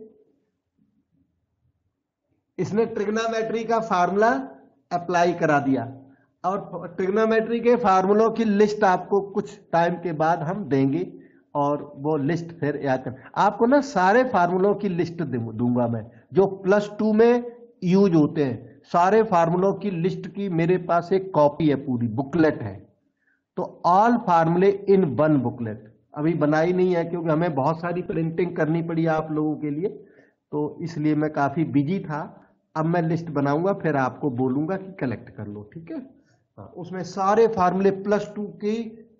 इसने ट्रिग्नोमेट्री का फार्मूला अप्लाई करा दिया और ट्रिग्नोमेट्री के फार्मूलों की लिस्ट आपको कुछ टाइम के बाद हम देंगे और वो लिस्ट फिर याद कर, आपको ना सारे फार्मूलों की लिस्ट दूंगा मैं जो +2 में यूज होते हैं, सारे फार्मूलों की लिस्ट की मेरे पास एक कॉपी है, पूरी बुकलेट है। तो ऑल फार्मूले इन वन बुकलेट अभी बनाई नहीं है क्योंकि हमें बहुत सारी प्रिंटिंग करनी पड़ी आप लोगों के लिए, तो इसलिए मैं काफी बिजी था। अब मैं लिस्ट बनाऊंगा फिर आपको बोलूंगा कि कलेक्ट कर लो, ठीक है। उसमें सारे फार्मूले +2 की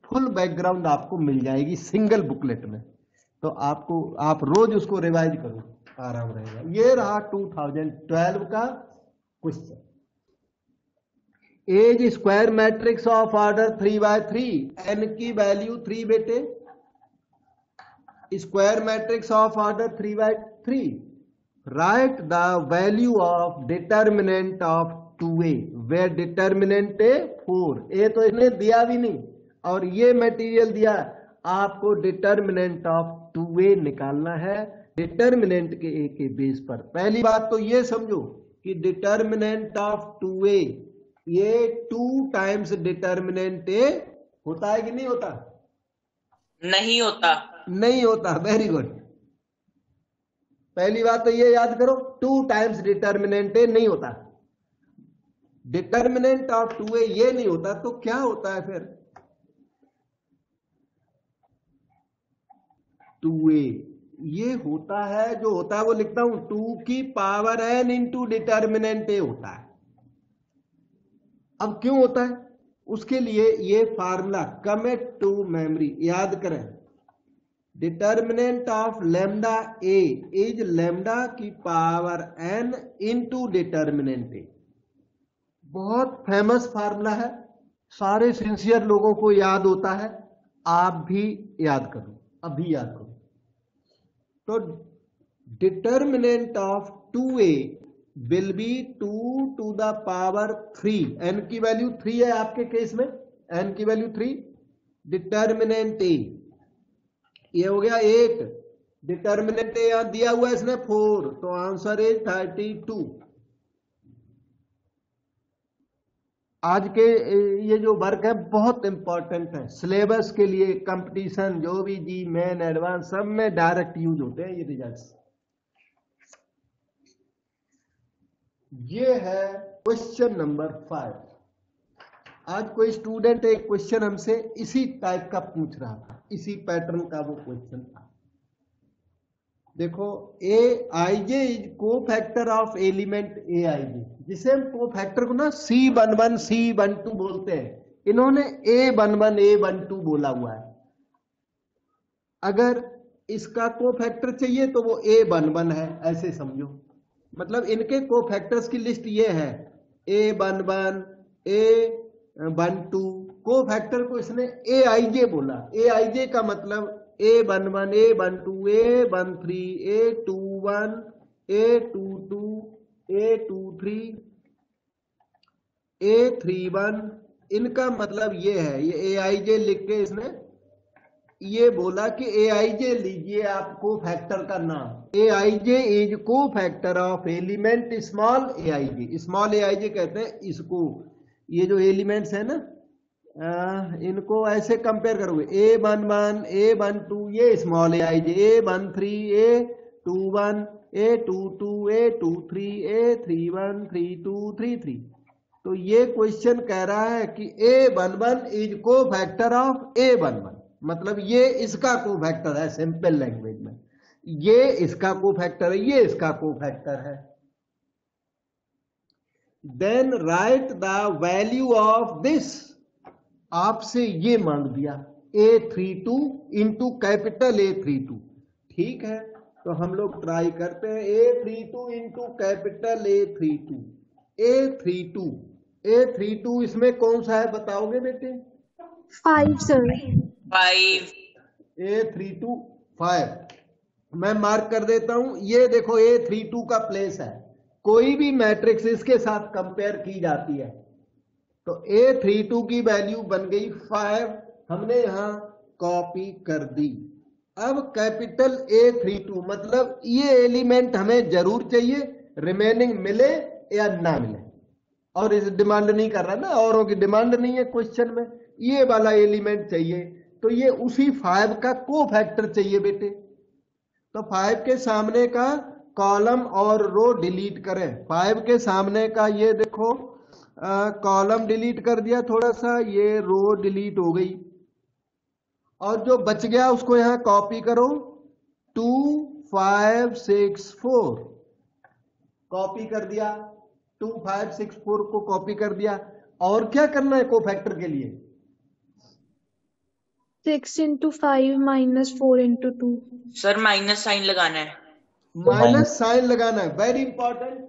फुल बैकग्राउंड आपको मिल जाएगी सिंगल बुकलेट में, तो आपको आप रोज उसको रिवाइज करो, आराम रहेगा। ये रहा 2012 का question. As square matrix of order 3/3, n की वैल्यू 3 बेटे, square matrix of order 3/3, write the value of determinant of 2a, where determinant है 4, ए तो इसने दिया भी नहीं और ये मटेरियल दिया, आपको डिटर्मिनेंट ऑफ 2a निकालना है डिटर्मिनेंट के ए के बेस पर। पहली बात तो ये समझो कि डिटर्मिनेंट ऑफ 2a ये 2 टाइम्स डिटर्मिनेंट ए होता है कि नहीं होता? नहीं होता। नहीं होता, वेरी गुड। पहली बात तो ये याद करो, 2 टाइम्स डिटर्मिनेंट ए नहीं होता। डिटर्मिनेंट ऑफ 2a ये नहीं होता तो क्या होता है फिर? 2a ये होता है, जो होता है वो लिखता हूं 2 की पावर n इंटू डिटर्मिनेंट ए होता है। अब क्यों होता है उसके लिए ये फार्मूला कमिट टू मेमोरी याद करें। Determinant of lambda A is lambda की पावर n इंटू डिटर्मिनेंट ए। बहुत फेमस फार्मूला है, सारे सिंसियर लोगों को याद होता है, आप भी याद करो, अभी याद करो। तो determinant of 2a will be 2 to the power 3, n की वैल्यू 3 है आपके केस में, n की वैल्यू 3, डिटर्मिनेंट ए ये हो गया 8, डिटर्मिनेंट ए यहां दिया हुआ है इसने 4, तो आंसर इज 32। आज के ये जो वर्क है बहुत इंपॉर्टेंट है सिलेबस के लिए, कंपटीशन जो भी जी मेन एडवांस सब में डायरेक्ट यूज होते हैं ये रिजल्ट्स। ये है क्वेश्चन नंबर 5। आज कोई स्टूडेंट एक क्वेश्चन हमसे इसी टाइप का पूछ रहा था, इसी पैटर्न का वो क्वेश्चन था। देखो aij is cofactor of element aij, जिसे हम कोफैक्टर को ना C11 C12 बोलते हैं, इन्होंने A11 A12 बोला हुआ है। अगर इसका कोफैक्टर चाहिए तो वो A11 है, ऐसे समझो। मतलब इनके कोफैक्टर्स की लिस्ट ये है A11 A12, कोफैक्टर को इसने aij बोला। aij का मतलब A11 A12 A13 A21 A22 A23 A31, इनका मतलब ये है, ये aij लिख के इसने ये बोला कि aij लीजिए आप कोफैक्टर का नाम। aij is cofactor of element small aij, small aij कहते हैं इसको। ये जो एलिमेंट्स है ना इनको ऐसे कंपेयर करोगे, A11 A12 ये small aij, A13 A21 A22 A23 A31 32 33। तो ये क्वेश्चन कह रहा है कि A11 is cofactor of A11, मतलब ये इसका कोफैक्टर है, सिंपल लैंग्वेज में ये इसका कोफैक्टर है, ये इसका कोफैक्टर है। Then write the value of this. आपसे ये मांग दिया A32 इंटू कैपिटल A32। ठीक है, तो हम लोग ट्राई करते हैं। A32 into capital A32। A32 इसमें कौन सा है बताओगे बेटे? 5 sir. 5. A32 5। मैं मार्क कर देता हूं। ये देखो A32 का प्लेस है। कोई भी मैट्रिक्स इसके साथ कंपेयर की जाती है तो A32 की वैल्यू बन गई 5। हमने यहां कॉपी कर दी। अब कैपिटल A32 मतलब ये एलिमेंट हमें जरूर चाहिए, रिमेनिंग मिले या ना मिले। और इस डिमांड नहीं कर रहा ना, औरों की डिमांड नहीं है क्वेश्चन में, ये वाला एलिमेंट चाहिए। तो ये उसी 5 का को फैक्टर चाहिए बेटे। तो 5 के सामने का कॉलम और रो डिलीट करें। 5 के सामने का ये देखो कॉलम डिलीट कर दिया थोड़ा सा, ये रो डिलीट हो गई और जो बच गया उसको यहां कॉपी करो। 2 5 6 4 कॉपी कर दिया। 2 5 6 4 को कॉपी कर दिया। और क्या करना है कोफैक्टर के लिए? 6 into 5 minus 4 into 2. Sir minus sine लगाना है। माइनस साइन लगाना है, वेरी इंपॉर्टेंट।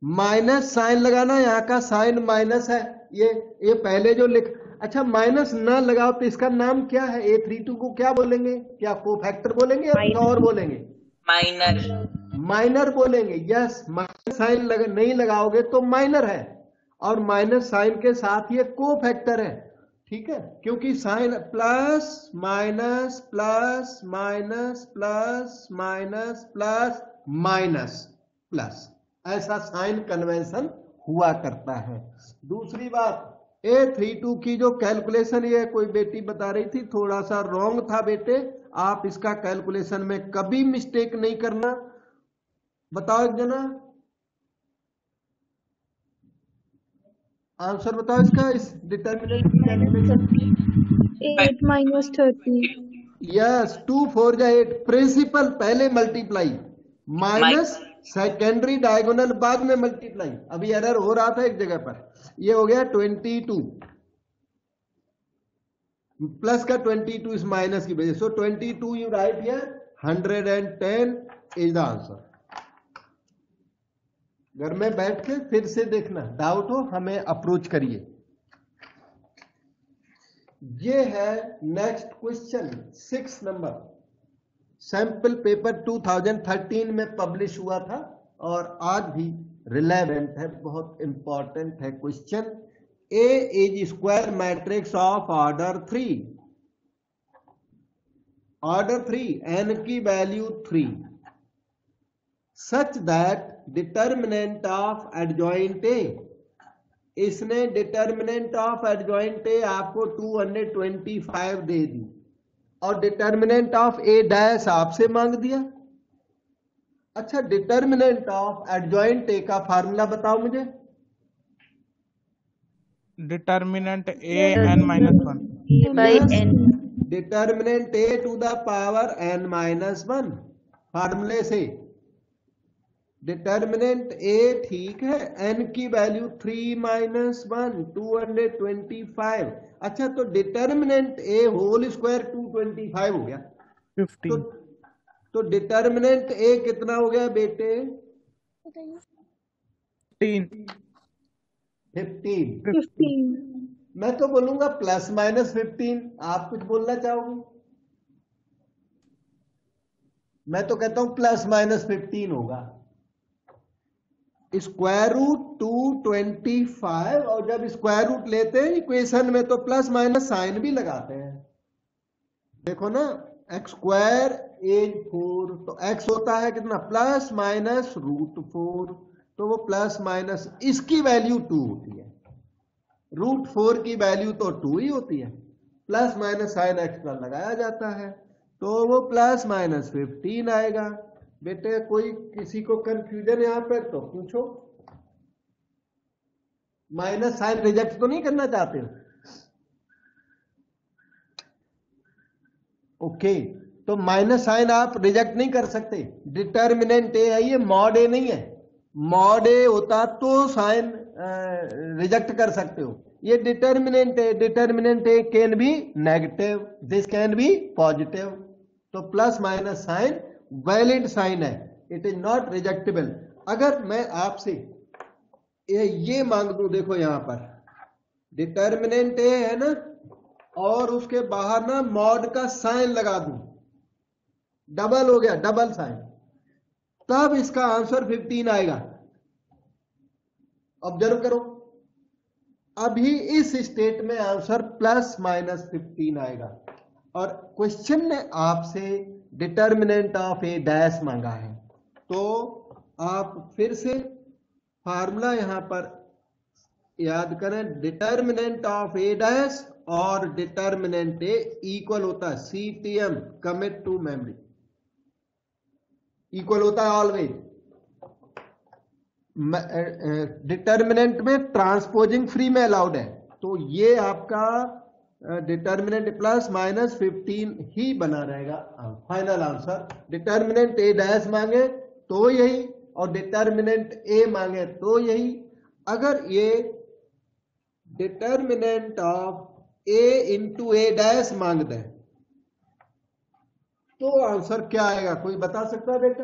माइनस साइन लगाना, यहाँ का साइन माइनस है। ये पहले जो लिख, अच्छा माइनस ना लगाओ तो इसका नाम क्या है? A32 को क्या बोलेंगे? क्या कोफैक्टर बोलेंगे या कुछ और बोलेंगे? माइनर। माइनर बोलेंगे। यस, माइनस साइन नहीं लगाओगे तो माइनर है, और माइनस साइन के साथ ये कोफैक्टर है। ठीक है, क्योंकि sign plus minus plus minus plus minus plus minus plus, ऐसा साइन कन्वेंशन हुआ करता है। दूसरी बात, A32 की जो कैलकुलेशन, ये कोई बेटी बता रही थी थोड़ा सा रॉन्ग था बेटे, आप इसका कैलकुलेशन में कभी मिस्टेक नहीं करना। बताओ एक जना आंसर बताओ इसका, इस डिटर्मिनेंट की कैलकुलेशन। 8 minus 30. यस, 2 4 जा 8। प्रिंसिपल पहले मल्टीप्लाई, माइनस सेकेंडरी डायगोनल बाद में मल्टीप्लाई। अभी एरर हो रहा था एक जगह पर। ये हो गया 22 प्लस का 22 इस माइनस की वजह से। 22 you right here, 110 is the answer. घर में बैठ के फिर से देखना, डाउट हो हमें अप्रोच करिए। ये है next question 6 number. Sample paper 2013 में पब्लिश हुआ था और आज भी रिलेवेंट है, बहुत इंपॉर्टेंट है question. A is square matrix of order 3। Order 3, n की value 3, such that determinant of adjoint ए। इसने डिटर्मिनेंट ऑफ एडजॉइंट ए आपको 225 दे दी और डिटर्मिनेंट ऑफ ए डैश आपसे मांग दिया। अच्छा, डिटर्मिनेंट ऑफ एडजॉइंट ए का फार्मूला बताओ मुझे। Determinant A n minus 1. Determinant A to the power n minus 1 फार्मूले से। डिटर्मिनेंट ए ठीक है, n की वैल्यू 3 माइनस 1 225। अच्छा, तो डिटर्मिनेंट ए होल स्क्वायर 225 हो गया। 15. तो डिटर्मिनेंट ए कितना हो गया बेटे? 15। 15. मैं तो बोलूंगा प्लस माइनस 15। आप कुछ बोलना चाहोगे? मैं तो कहता हूं प्लस माइनस 15 होगा। स्क्वायर रूट 225, और जब स्क्वायर रूट लेते हैं इक्वेशन में तो प्लस माइनस साइन भी लगाते हैं। देखो ना, एक्स स्क्वायर इज 4, तो एक्स होता है कितना? प्लस माइनस रूट 4, तो वो प्लस माइनस इसकी वैल्यू 2 होती है। रूट 4 की वैल्यू तो 2 ही होती है, प्लस माइनस साइन एक्स्ट्रा लगाया जाता है, तो वो प्लस माइनस 15 आएगा। बेटे कोई किसी को कंफ्यूजन यहां पर तो पूछो। माइनस साइन रिजेक्ट तो नहीं करना चाहते हो? ओके, तो माइनस साइन आप रिजेक्ट नहीं कर सकते। डिटर्मिनेंट ए है, ये मॉड ए नहीं है। मॉड ए होता तो साइन रिजेक्ट कर सकते हो। ये डिटर्मिनेंट है, determinant A can be negative, this can be positive, तो plus minus sign valid sign है, इट इज नॉट रिजेक्टेबल। अगर मैं आपसे ये मांग दूं, देखो यहां पर डिटर्मिनेंट ए है ना, और उसके बाहर ना मॉड का साइन लगा दूं, डबल हो गया, डबल साइन, तब इसका आंसर 15 आएगा। ऑब्जर्व करो, अभी इस स्टेट में आंसर प्लस माइनस 15 आएगा। और क्वेश्चन ने आपसे डिटर्मिनेंट ऑफ ए डैश मांगा है, तो आप फिर से फार्मूला यहां पर याद करें, डिटर्मिनेंट ऑफ ए डैश और डिटर्मिनेंट ए इक्वल होता है CTM, commit to memory, equal होता है ऑलवेज। डिटर्मिनेंट में ट्रांसपोजिंग फ्री में अलाउड है, तो ये आपका डिटर्मिनेंट प्लस माइनस 15 ही बना रहेगा final answer. Determinant A dash मांगे तो यही, और डिटर्मिनेंट ए मांगे तो यही। अगर ये determinant of A into A dash मांग दे तो आंसर क्या आएगा, कोई बता सकता है बेटा?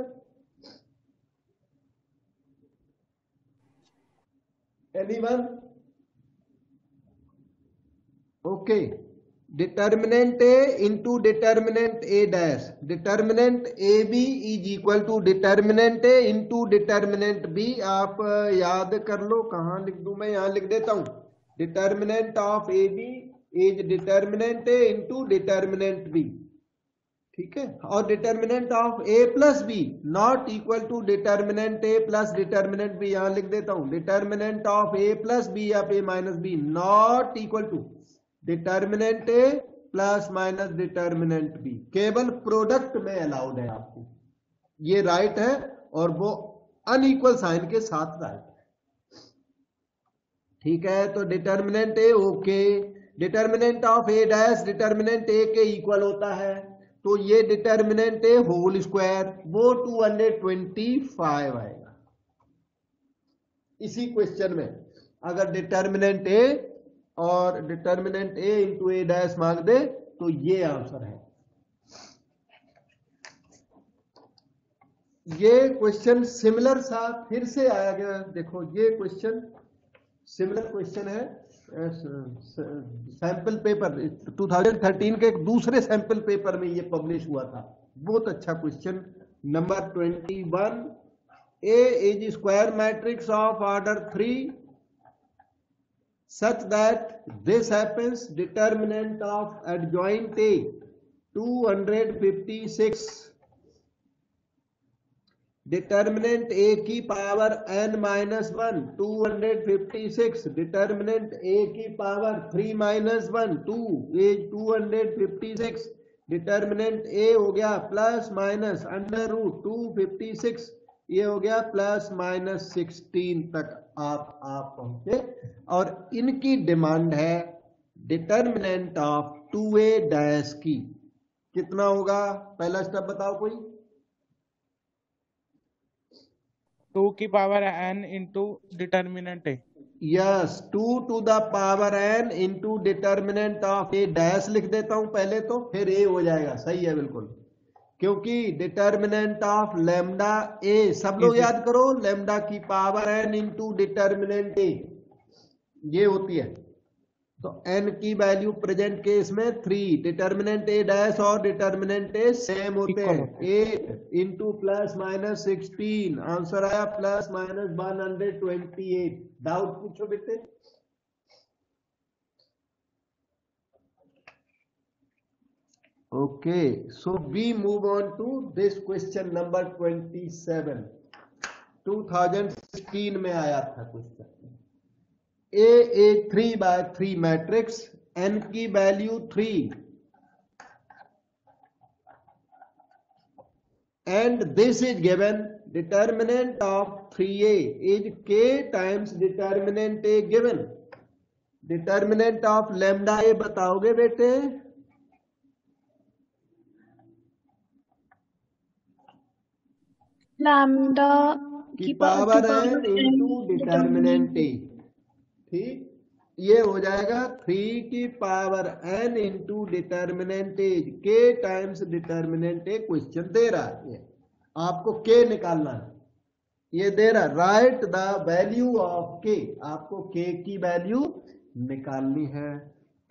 Anyone? Okay, determinant A into determinant A dash, determinant A B is equal to determinant A into determinant B. आप याद कर लो, कहां लिख दूं मैं, यहां लिख देता हूं, determinant of A B is determinant A into determinant B, ठीक है। और determinant of A plus B not equal to determinant A plus determinant B, यहां लिख देता हूं, determinant of A plus B या A minus B not equal to determinant A plus minus determinant B. केवल product में allowed है आपको, ये राइट है, और वो अनइक्वल साइन के साथ राइट है, ठीक है। तो determinant A okay, determinant of A dash determinant A के इक्वल होता है, तो ये डिटर्मिनेंट ए होल स्क्वायर वो 225 आएगा। इसी क्वेश्चन में अगर डिटर्मिनेंट ए और determinant A into A dash मांग दे तो ये आंसर है। ये क्वेश्चन सिमिलर सा फिर से आया गया, देखो ये क्वेश्चन सिमिलर क्वेश्चन है, सैंपल पेपर 2013 के एक दूसरे सैंपल पेपर में ये पब्लिश हुआ था, बहुत अच्छा question number 21। A is square matrix of order 3 such that this happens, determinant of adjoint A 256, determinant A की power n minus 1 256, determinant A की पावर 3 माइनस 1 2 इज 256, डिटर्मिनेंट ए हो गया प्लस माइनस अंडर रूट 256, ये हो गया plus minus 16 तक आप पहुंचे। और इनकी डिमांड है डिटर्मिनेंट ऑफ 2a डैश की, कितना होगा पहला स्टेप बताओ कोई? 2 की power n into determinant A. Yes, 2 to the power n into determinant of A dash लिख देता हूं पहले, तो फिर ए हो जाएगा, सही है बिल्कुल, क्योंकि डिटर्मिनेंट ऑफ लेमडा ए, सब लोग याद करो, लेमडा की पावर n इंटू डिटर्मिनेंट ए ये होती है, तो n की वैल्यू प्रेजेंट केस में 3, डिटर्मिनेंट ए डैश और डिटर्मिनेंट ए सेम होते हैं, 8 इंटू प्लस माइनस 16, आंसर आया प्लस माइनस 128। डाउट पूछो बेटे? Okay, so we move on to this question number 27. 2016 में आया था क्वेश्चन। A 3/3 मैट्रिक्स, n की value 3 and this is given, determinant of 3a is k times determinant a given, determinant of lambda a बताओगे बेटे? Lambda की power n into determinant ए। ठीक, ये हो जाएगा 3 की power n into determinant A, के टाइम्स डिटर्मिनेंट ए। क्वेश्चन दे रहा है, आपको के निकालना है, ये दे रहा, राइट द वैल्यू ऑफ के, आपको के की वैल्यू निकालनी है।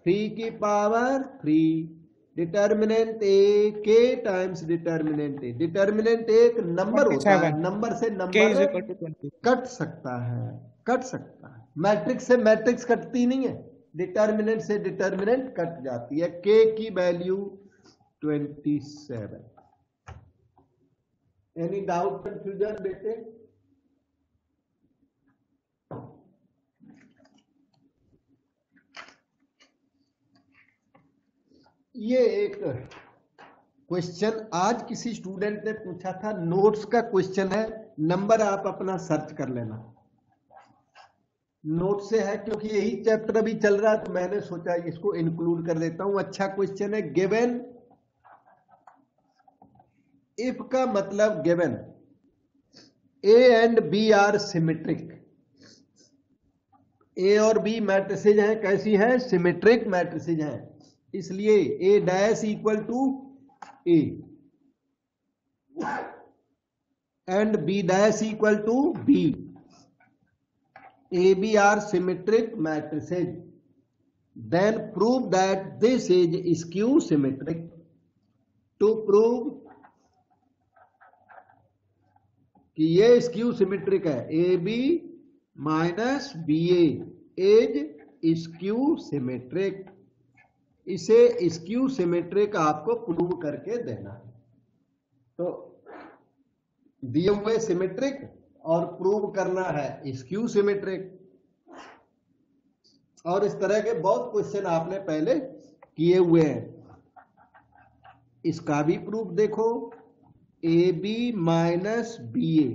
3 की पावर 3 डिटर्मिनेंट ए, के टाइम्स डिटर्मिनेंट ए। डिटर्मिनेंट एक नंबर होता है, 27 नंबर से k is number equal to 20। Cut सकता है, कट सकता है। मैट्रिक्स से मैट्रिक्स कटती नहीं है, डिटर्मिनेंट से डिटर्मिनेंट कट जाती है। के की वैल्यू 27। एनी डाउट, कंफ्यूजन बेटे? ये एक क्वेश्चन आज किसी स्टूडेंट ने पूछा था, नोट्स का क्वेश्चन है, नंबर आप अपना सर्च कर लेना, नोट से है, क्योंकि यही चैप्टर अभी चल रहा है तो मैंने सोचा इसको इंक्लूड कर देता हूं। अच्छा क्वेश्चन है, गिवन इफ का मतलब given A and B are symmetric. A और बी मैट्रिसेज हैं, कैसी है? सिमेट्रिक मैट्रिसेज हैं, इसलिए A dash equal to A and B dash equal to B. A B are symmetric matrices, then prove that this is skew symmetric. To prove कि ये skew symmetric है, A B minus B A is skew symmetric, इसे skew symmetric आपको prove करके देना है। तो दिए हुए सिमेट्रिक और प्रूव करना है स्क्यू सिमेट्रिक, और इस तरह के बहुत क्वेश्चन आपने पहले किए हुए हैं। इसका भी प्रूफ देखो, ए बी माइनस बी ए।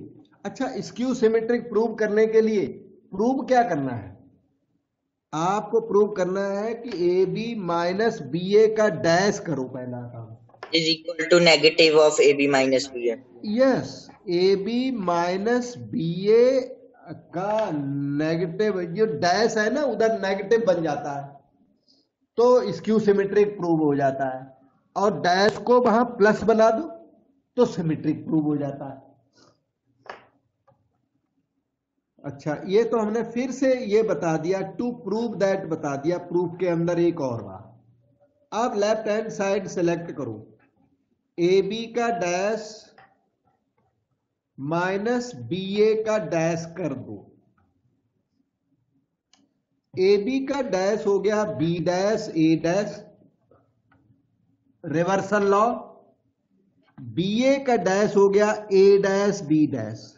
अच्छा, स्क्यू सिमेट्रिक प्रूव करने के लिए प्रूव क्या करना है? आपको प्रूव करना है कि A B minus B A का डैश करो, पहला काम is equal to negative of A B minus B A. Yes, A B minus B A का नेगेटिव, जो डैश है ना उधर नेगेटिव बन जाता है तो स्क्यू सिमेट्रिक प्रूव हो जाता है, और डैश को वहां प्लस बना दो तो सिमेट्रिक प्रूव हो जाता है। अच्छा, ये तो हमने फिर से ये बता दिया, टू प्रूव दैट बता दिया, प्रूफ के अंदर एक और बात। अब लेफ्ट हैंड साइड सेलेक्ट करो, ए बी का डैश माइनस बी ए का डैश कर दो। ए बी का डैश हो गया B dash A dash, reversal law. B A का डैश हो गया A dash B dash,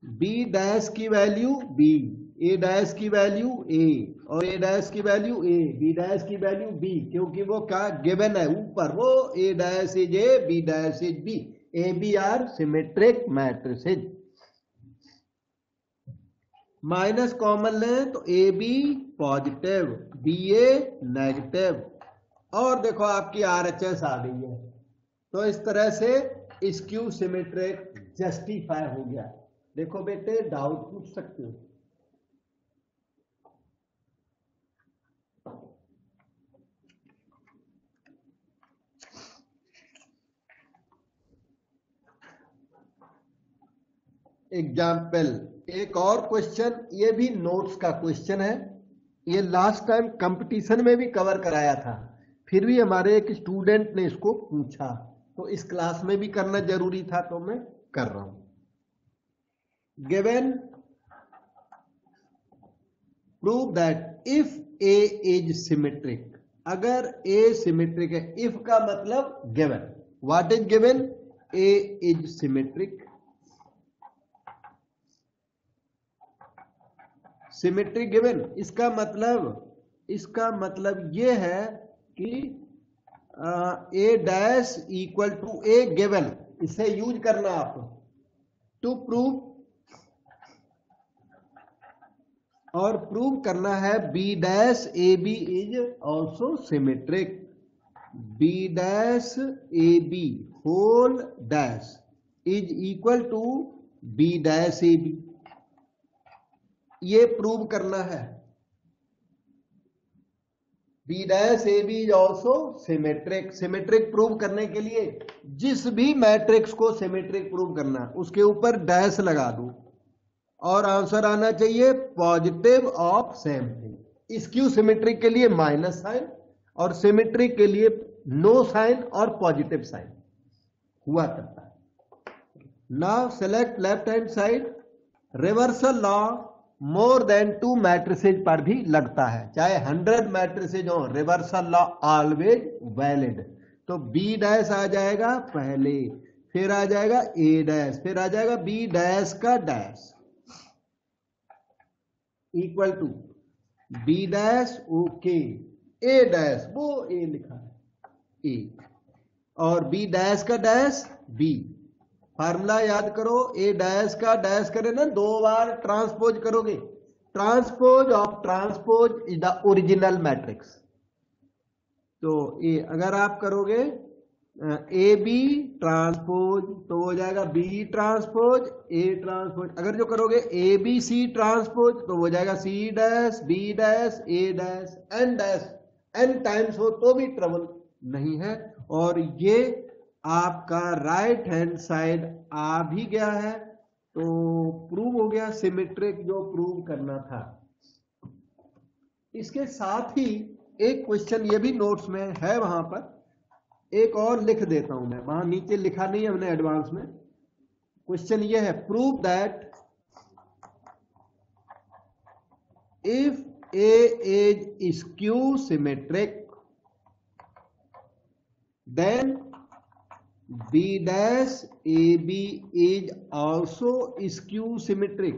B dash की वैल्यू बी, ए डैश की वैल्यू ए, और ए डैश की वैल्यू ए, बी डैश की वैल्यू बी, क्योंकि वो क्या गिवन है ऊपर, वो A dash is A, B dash is B. A B are symmetric matrices. Minus common लें तो A B positive, B A negative, और देखो आपकी RHS आ गई है। तो इस तरह से स्क्यू सिमेट्रिक जस्टिफाई हो गया। देखो बेटे, डाउट पूछ सकते हो। एग्जाम्पल, एक और क्वेश्चन, ये भी नोट्स का क्वेश्चन है, ये लास्ट टाइम कंपटीशन में भी कवर कराया था, फिर भी हमारे एक स्टूडेंट ने इसको पूछा, तो इस क्लास में भी करना जरूरी था तो मैं कर रहा हूं। Given prove that if A is symmetric, अगर ए सिमेट्रिक है, इफ का मतलब given, what is given? A is symmetric. Symmetric given, इसका मतलब ये है कि A dash equal to A given, इसे यूज करना आपको टू प्रूव, और प्रूव करना है B dash A B is also symmetric, B dash A B whole dash is equal to B dash A B, ये प्रूव करना है। B dash A B is also symmetric. Symmetric prove करने के लिए जिस भी मैट्रिक्स को symmetric prove करना उसके ऊपर डैश लगा दो और आंसर आना चाहिए positive of same thing. Skew symmetric के लिए माइनस साइन और सिमेट्रिक के लिए नो साइन और पॉजिटिव साइन हुआ करता है। Now select left hand side. Reversal law more than 2 matrices पर भी लगता है, चाहे 100 मैट्रिसेज हो, रिवर्सल लॉ ऑलवेज वैलिड। तो बी डैश आ जाएगा पहले, फिर आ जाएगा ए डैश, फिर आ जाएगा बी डैश का dash equal to B dash okay, A dash वो ए लिखा है ए, और बी डैश का डैश बी। फार्मूला याद करो, ए डैश का डैश करे ना 2 बार ट्रांसपोज करोगे, transpose of transpose is the original matrix. तो ये अगर आप करोगे ए बी ट्रांसपोज तो हो जाएगा बी ट्रांसपोज ए ट्रांसपोज। अगर जो करोगे ए बी सी ट्रांसपोज तो हो जाएगा C dash B dash A dash n dash. N times हो तो भी ट्रबल नहीं है। और ये आपका राइट हैंड साइड आ भी गया है, तो प्रूव हो गया सिमेट्रिक जो प्रूव करना था। इसके साथ ही एक क्वेश्चन ये भी नोट्स में है, वहां पर एक और लिख देता हूं मैं, वहां नीचे लिखा नहीं है हमने एडवांस में। क्वेश्चन ये है, prove that if A is skew symmetric then B dash AB is also skew symmetric.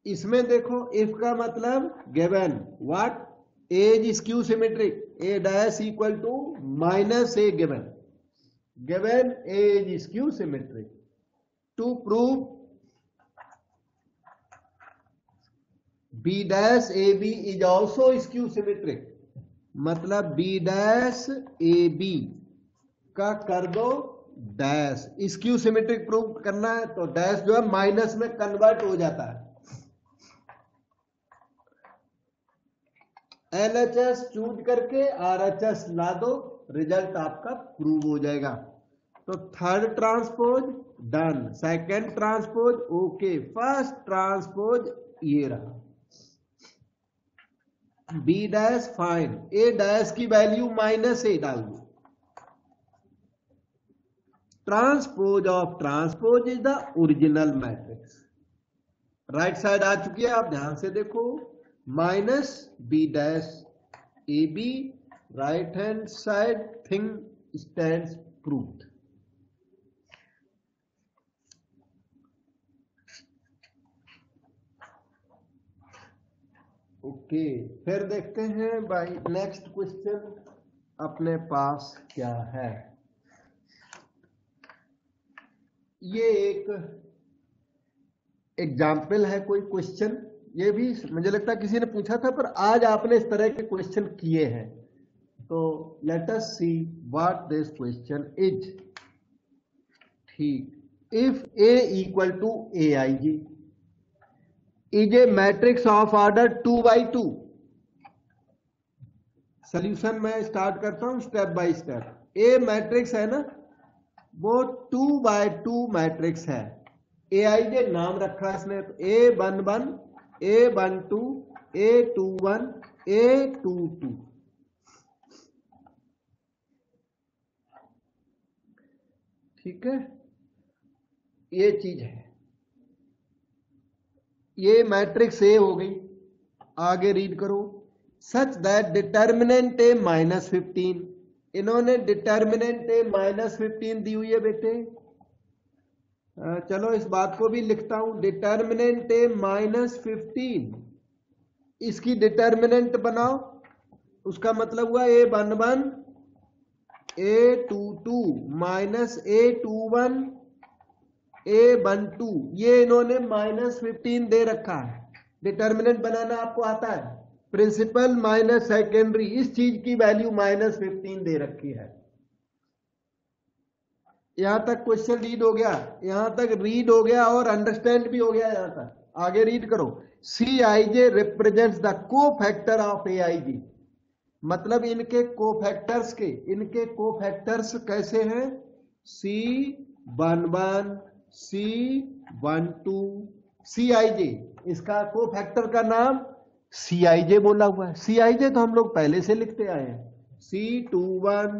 इसमें देखो if का मतलब given what A is skew symmetric, A dash equal to minus A given A is skew symmetric. To prove B dash AB is also skew symmetric, मतलब B dash A B का कर दो dash. Skew symmetric prove करना है तो dash जो है minus में कन्वर्ट हो जाता है। LHS चूज करके RHS ला दो, रिजल्ट आपका प्रूव हो जाएगा। तो third transpose done, second transpose okay, first transpose ये रहा B dash fine, A dash की वैल्यू माइनस ए डाल दो। Transpose of transpose is the original matrix. Right side आ चुकी है, आप ध्यान से देखो, minus B dash A B, right hand side thing stands proved. Okay, फिर देखते हैं भाई नेक्स्ट क्वेश्चन अपने पास क्या है। ये एक एग्जाम्पल है, कोई क्वेश्चन, ये भी मुझे लगता है किसी ने पूछा था, पर आज आपने इस तरह के क्वेश्चन किए हैं। तो let us see what this question is. ठीक, if A equal to A I G is a matrix of order 2 by 2। Solution मैं स्टार्ट करता हूं step by step. A matrix है ना, वो 2 by 2 मैट्रिक्स है। ए आई जे नाम रखा है इसने, A11 A12 A21 A22। ठीक है, ये चीज है। ये मैट्रिक्स ए हो गई। आगे रीड करो, सच दैट डिटर्मिनेंट ए -15। इन्होंने डिटर्मिनेंट ए -15 दी हुई है बेटे। चलो इस बात को भी लिखता हूं, डिटर्मिनेंट ए -15, इसकी डिटर्मिनेंट बनाओ। उसका मतलब हुआ A11 A22 -A21 A12, ये इन्होंने -15 दे रखा है। डिटर्मिनेंट बनाना आपको आता है, प्रिंसिपल माइनस सेकेंडरी, इस चीज की वैल्यू -15 दे रखी है। यहां तक क्वेश्चन रीड हो गया, यहां तक रीड हो गया और अंडरस्टैंड भी हो गया। यहां तक आगे रीड करो। सी आई जे रिप्रेजेंट्स द को फैक्टर ऑफ ए आई जी, मतलब इनके कोफैक्टर्स कैसे हैं? C11 C12 CIJ, इसका कोफैक्टर का नाम CIJ बोला हुआ है। CIJ तो हम लोग पहले से लिखते आए हैं। C21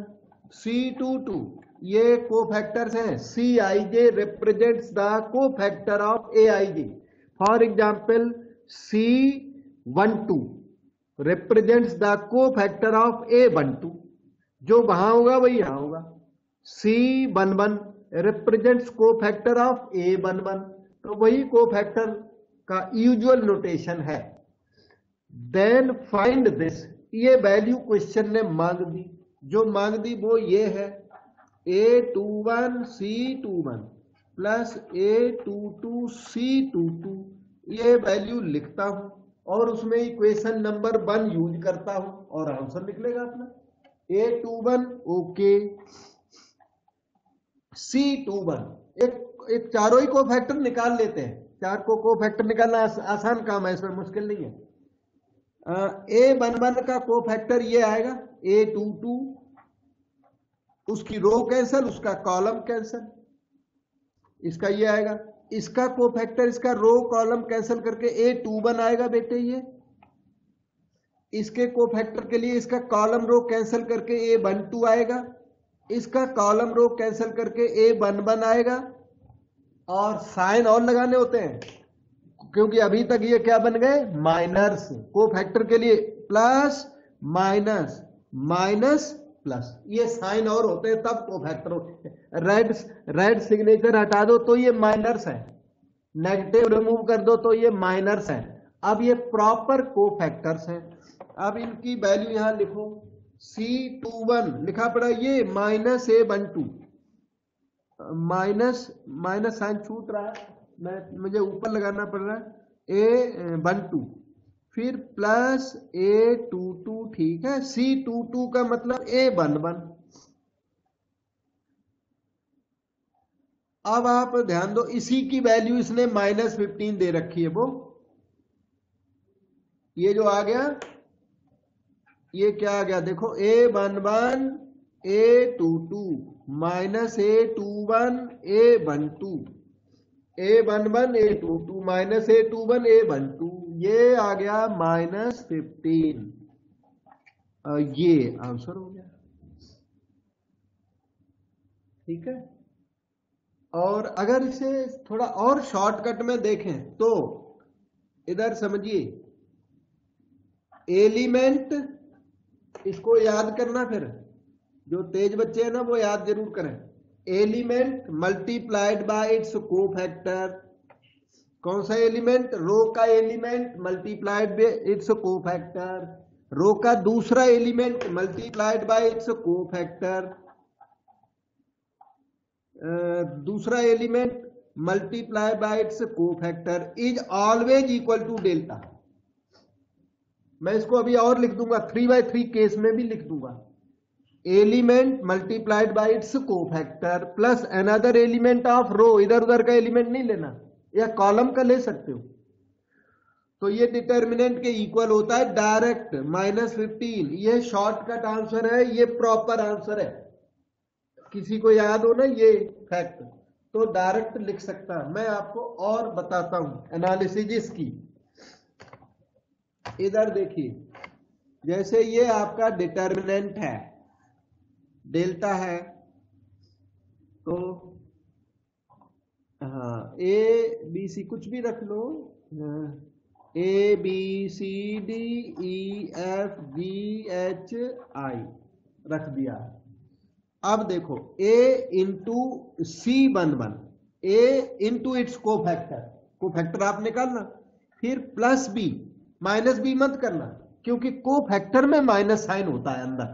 C22 ये कोफैक्टर्स हैं। CIJ represents the cofactor of AIJ। For example C12 represents the cofactor of A12, जो वहां होगा वही यहां होगा। C11 represents cofactor of A11, तो वही कोफैक्टर का यूजुअल नोटेशन है। देन फाइंड दिस, ये वैल्यू क्वेश्चन ने मांग दी, जो मांग दी वो ये है A21 C21 plus A22 C22, ये वैल्यू लिखता हूं और उसमें इक्वेशन नंबर 1 यूज करता हूं और आंसर निकलेगा अपना। A21 ओके, C21 एक चारों ही कोफैक्टर निकाल लेते हैं। चार को कोफैक्टर निकालना आसान काम है, इसमें मुश्किल नहीं है। A11 का कोफैक्टर ये आएगा A22, उसकी रो कैंसल, उसका कॉलम कैंसल, इसका ये आएगा। इसका कोफैक्टर, इसका रो कॉलम कैंसिल करके A21 आएगा बेटे। ये इसके कोफैक्टर के लिए इसका कॉलम रो कैंसिल करके A12 आएगा, इसका कॉलम रो कैंसिल करके A11 आएगा। और साइन और लगाने होते हैं, क्योंकि अभी तक ये क्या बन गए? माइनर्स। कोफैक्टर के लिए प्लस माइनस माइनस प्लस, ये साइन और होते हैं तब कोफैक्टर होते हैं। रेड सिग्नेचर हटा दो तो ये माइनर्स है, नेगेटिव रिमूव कर दो तो ये माइनर्स है। अब ये प्रॉपर कोफैक्टर्स हैं। अब इनकी वैल्यू यहां लिखो। C21 लिखा पड़ा ये माइनस A12, माइनस साइन छूट रहा है, मुझे ऊपर लगाना पड़ रहा है A12, फिर प्लस A22, ठीक है। C22 का मतलब A11। अब आप ध्यान दो, इसी की वैल्यू इसने -15 दे रखी है। वो ये जो आ गया, ये क्या आ गया देखो, A11 A22 minus A21 A12, A11 A22 minus A21 A12, ये आ गया -15। ये आंसर हो गया, ठीक है। और अगर इसे थोड़ा और शॉर्टकट में देखें तो इधर समझिए, एलिमेंट, इसको याद करना, फिर जो तेज बच्चे हैं ना वो याद जरूर करें। Element multiplied by its cofactor. कौन सा एलिमेंट? रो का element multiplied by its cofactor, row का दूसरा element multiplied by its cofactor, दूसरा element multiply by its cofactor is always equal to delta. मैं इसको अभी और लिख दूंगा, 3/3 केस में भी लिख दूंगा। Element multiplied by its cofactor plus another element of row, इधर उधर का एलिमेंट नहीं लेना, या कॉलम का ले सकते हो। तो ये डिटर्मिनेंट के इक्वल होता है डायरेक्ट -15। ये शॉर्टकट आंसर है, ये प्रॉपर आंसर है। किसी को याद हो ना ये फैक्ट तो डायरेक्ट लिख सकता है। मैं आपको और बताता हूं एनालिसिस की। इधर देखिए, जैसे ये आपका डिटर्मिनेंट है, डेल्टा है, तो हाँ ABC कुछ भी रख लो, ABCDEFGHI रख दिया। अब देखो A into C11, A into its cofactor आप निकालना, फिर प्लस B, माइनस B मत करना क्योंकि कोफैक्टर में माइनस साइन होता है अंदर।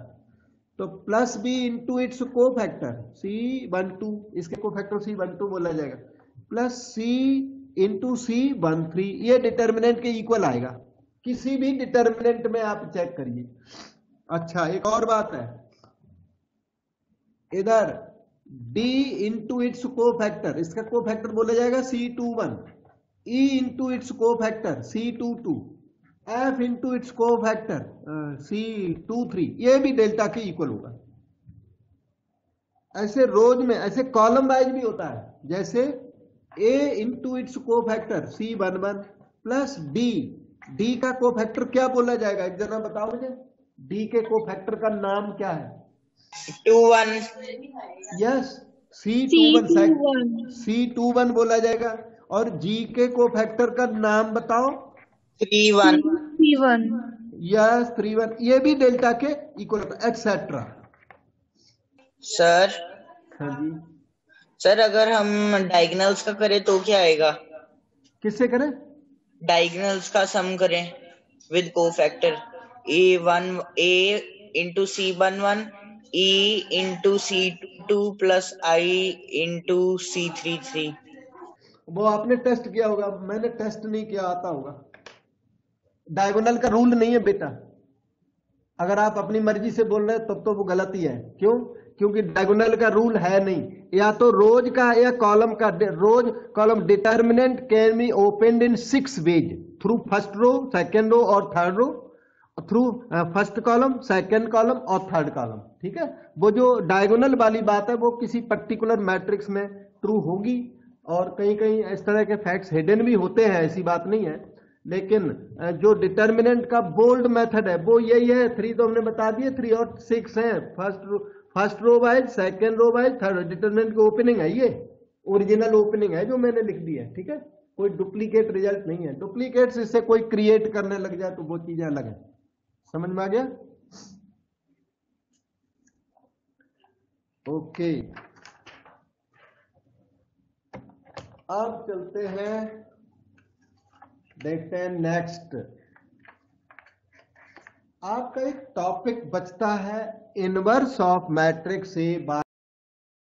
तो plus B into its cofactor C12, इसके कोफैक्टर C12 बोला जाएगा, प्लस C इंटू C13, ये डिटर्मिनेंट के इक्वल आएगा। किसी भी डिटर्मिनेंट में आप चेक करिए। अच्छा, एक और बात है, इधर डी इंटू इट्स को फैक्टर, इसका को फैक्टर बोला जाएगा C21, ई इंटू इट्स को factor C22, F into its को फैक्टर C23, ये भी डेल्टा के इक्वल होगा। ऐसे रोज में ऐसे कॉलम वाइज भी होता है, जैसे ए इंटू इट्स को फैक्टर C11 प्लस डी का को फैक्टर क्या बोला जाएगा, एक जना बताओ मुझे, डी के को फैक्टर का नाम क्या है? 21। यस, C21 बोला जाएगा। और जी के को फैक्टर का नाम बताओ। 31। यस, 31, ये भी डेल्टा के इक्वल एक्सेट्रा। सर हाँ जी, सर अगर हम डायगोनल्स का करें तो क्या आएगा? किससे करें? डायगोनल्स का सम करें with cofactor A into C11 E into C22 plus I into C33। वो आपने टेस्ट किया होगा, मैंने टेस्ट नहीं किया, आता होगा। डायगोनल का रूल नहीं है बेटा, अगर आप अपनी मर्जी से बोल रहे हैं तब तो वो गलत ही है। क्यों? क्योंकि डायगोनल का रूल है नहीं, या तो रोज का या कॉलम का। Rows column determinant can be opened in 6 ways, through first row, second row और third row, through first column, second column और थर्ड कॉलम। ठीक है, वो जो डायगोनल वाली बात है वो किसी पर्टिकुलर मैट्रिक्स में ट्रू होगी, और कहीं कहीं इस तरह के फैक्ट्स हिडन भी होते हैं, ऐसी बात नहीं है। लेकिन जो डिटर्मिनेंट का बोल्ड मेथड है वो यही है। 3 तो हमने बता दिए, 3 और 6 है। First row wise, second row wise, third. Determinant की ओपनिंग है, ये ओरिजिनल ओपनिंग है जो मैंने लिख दी है। ठीक है, कोई डुप्लीकेट रिजल्ट नहीं है। डुप्लीकेट्स इससे कोई क्रिएट करने लग जाए तो वो चीजें अलग है। समझ में आ गया? ओके, अब चलते हैं, देखते हैं नेक्स्ट। आपका एक टॉपिक बचता है इनवर्स ऑफ मैट्रिक्स से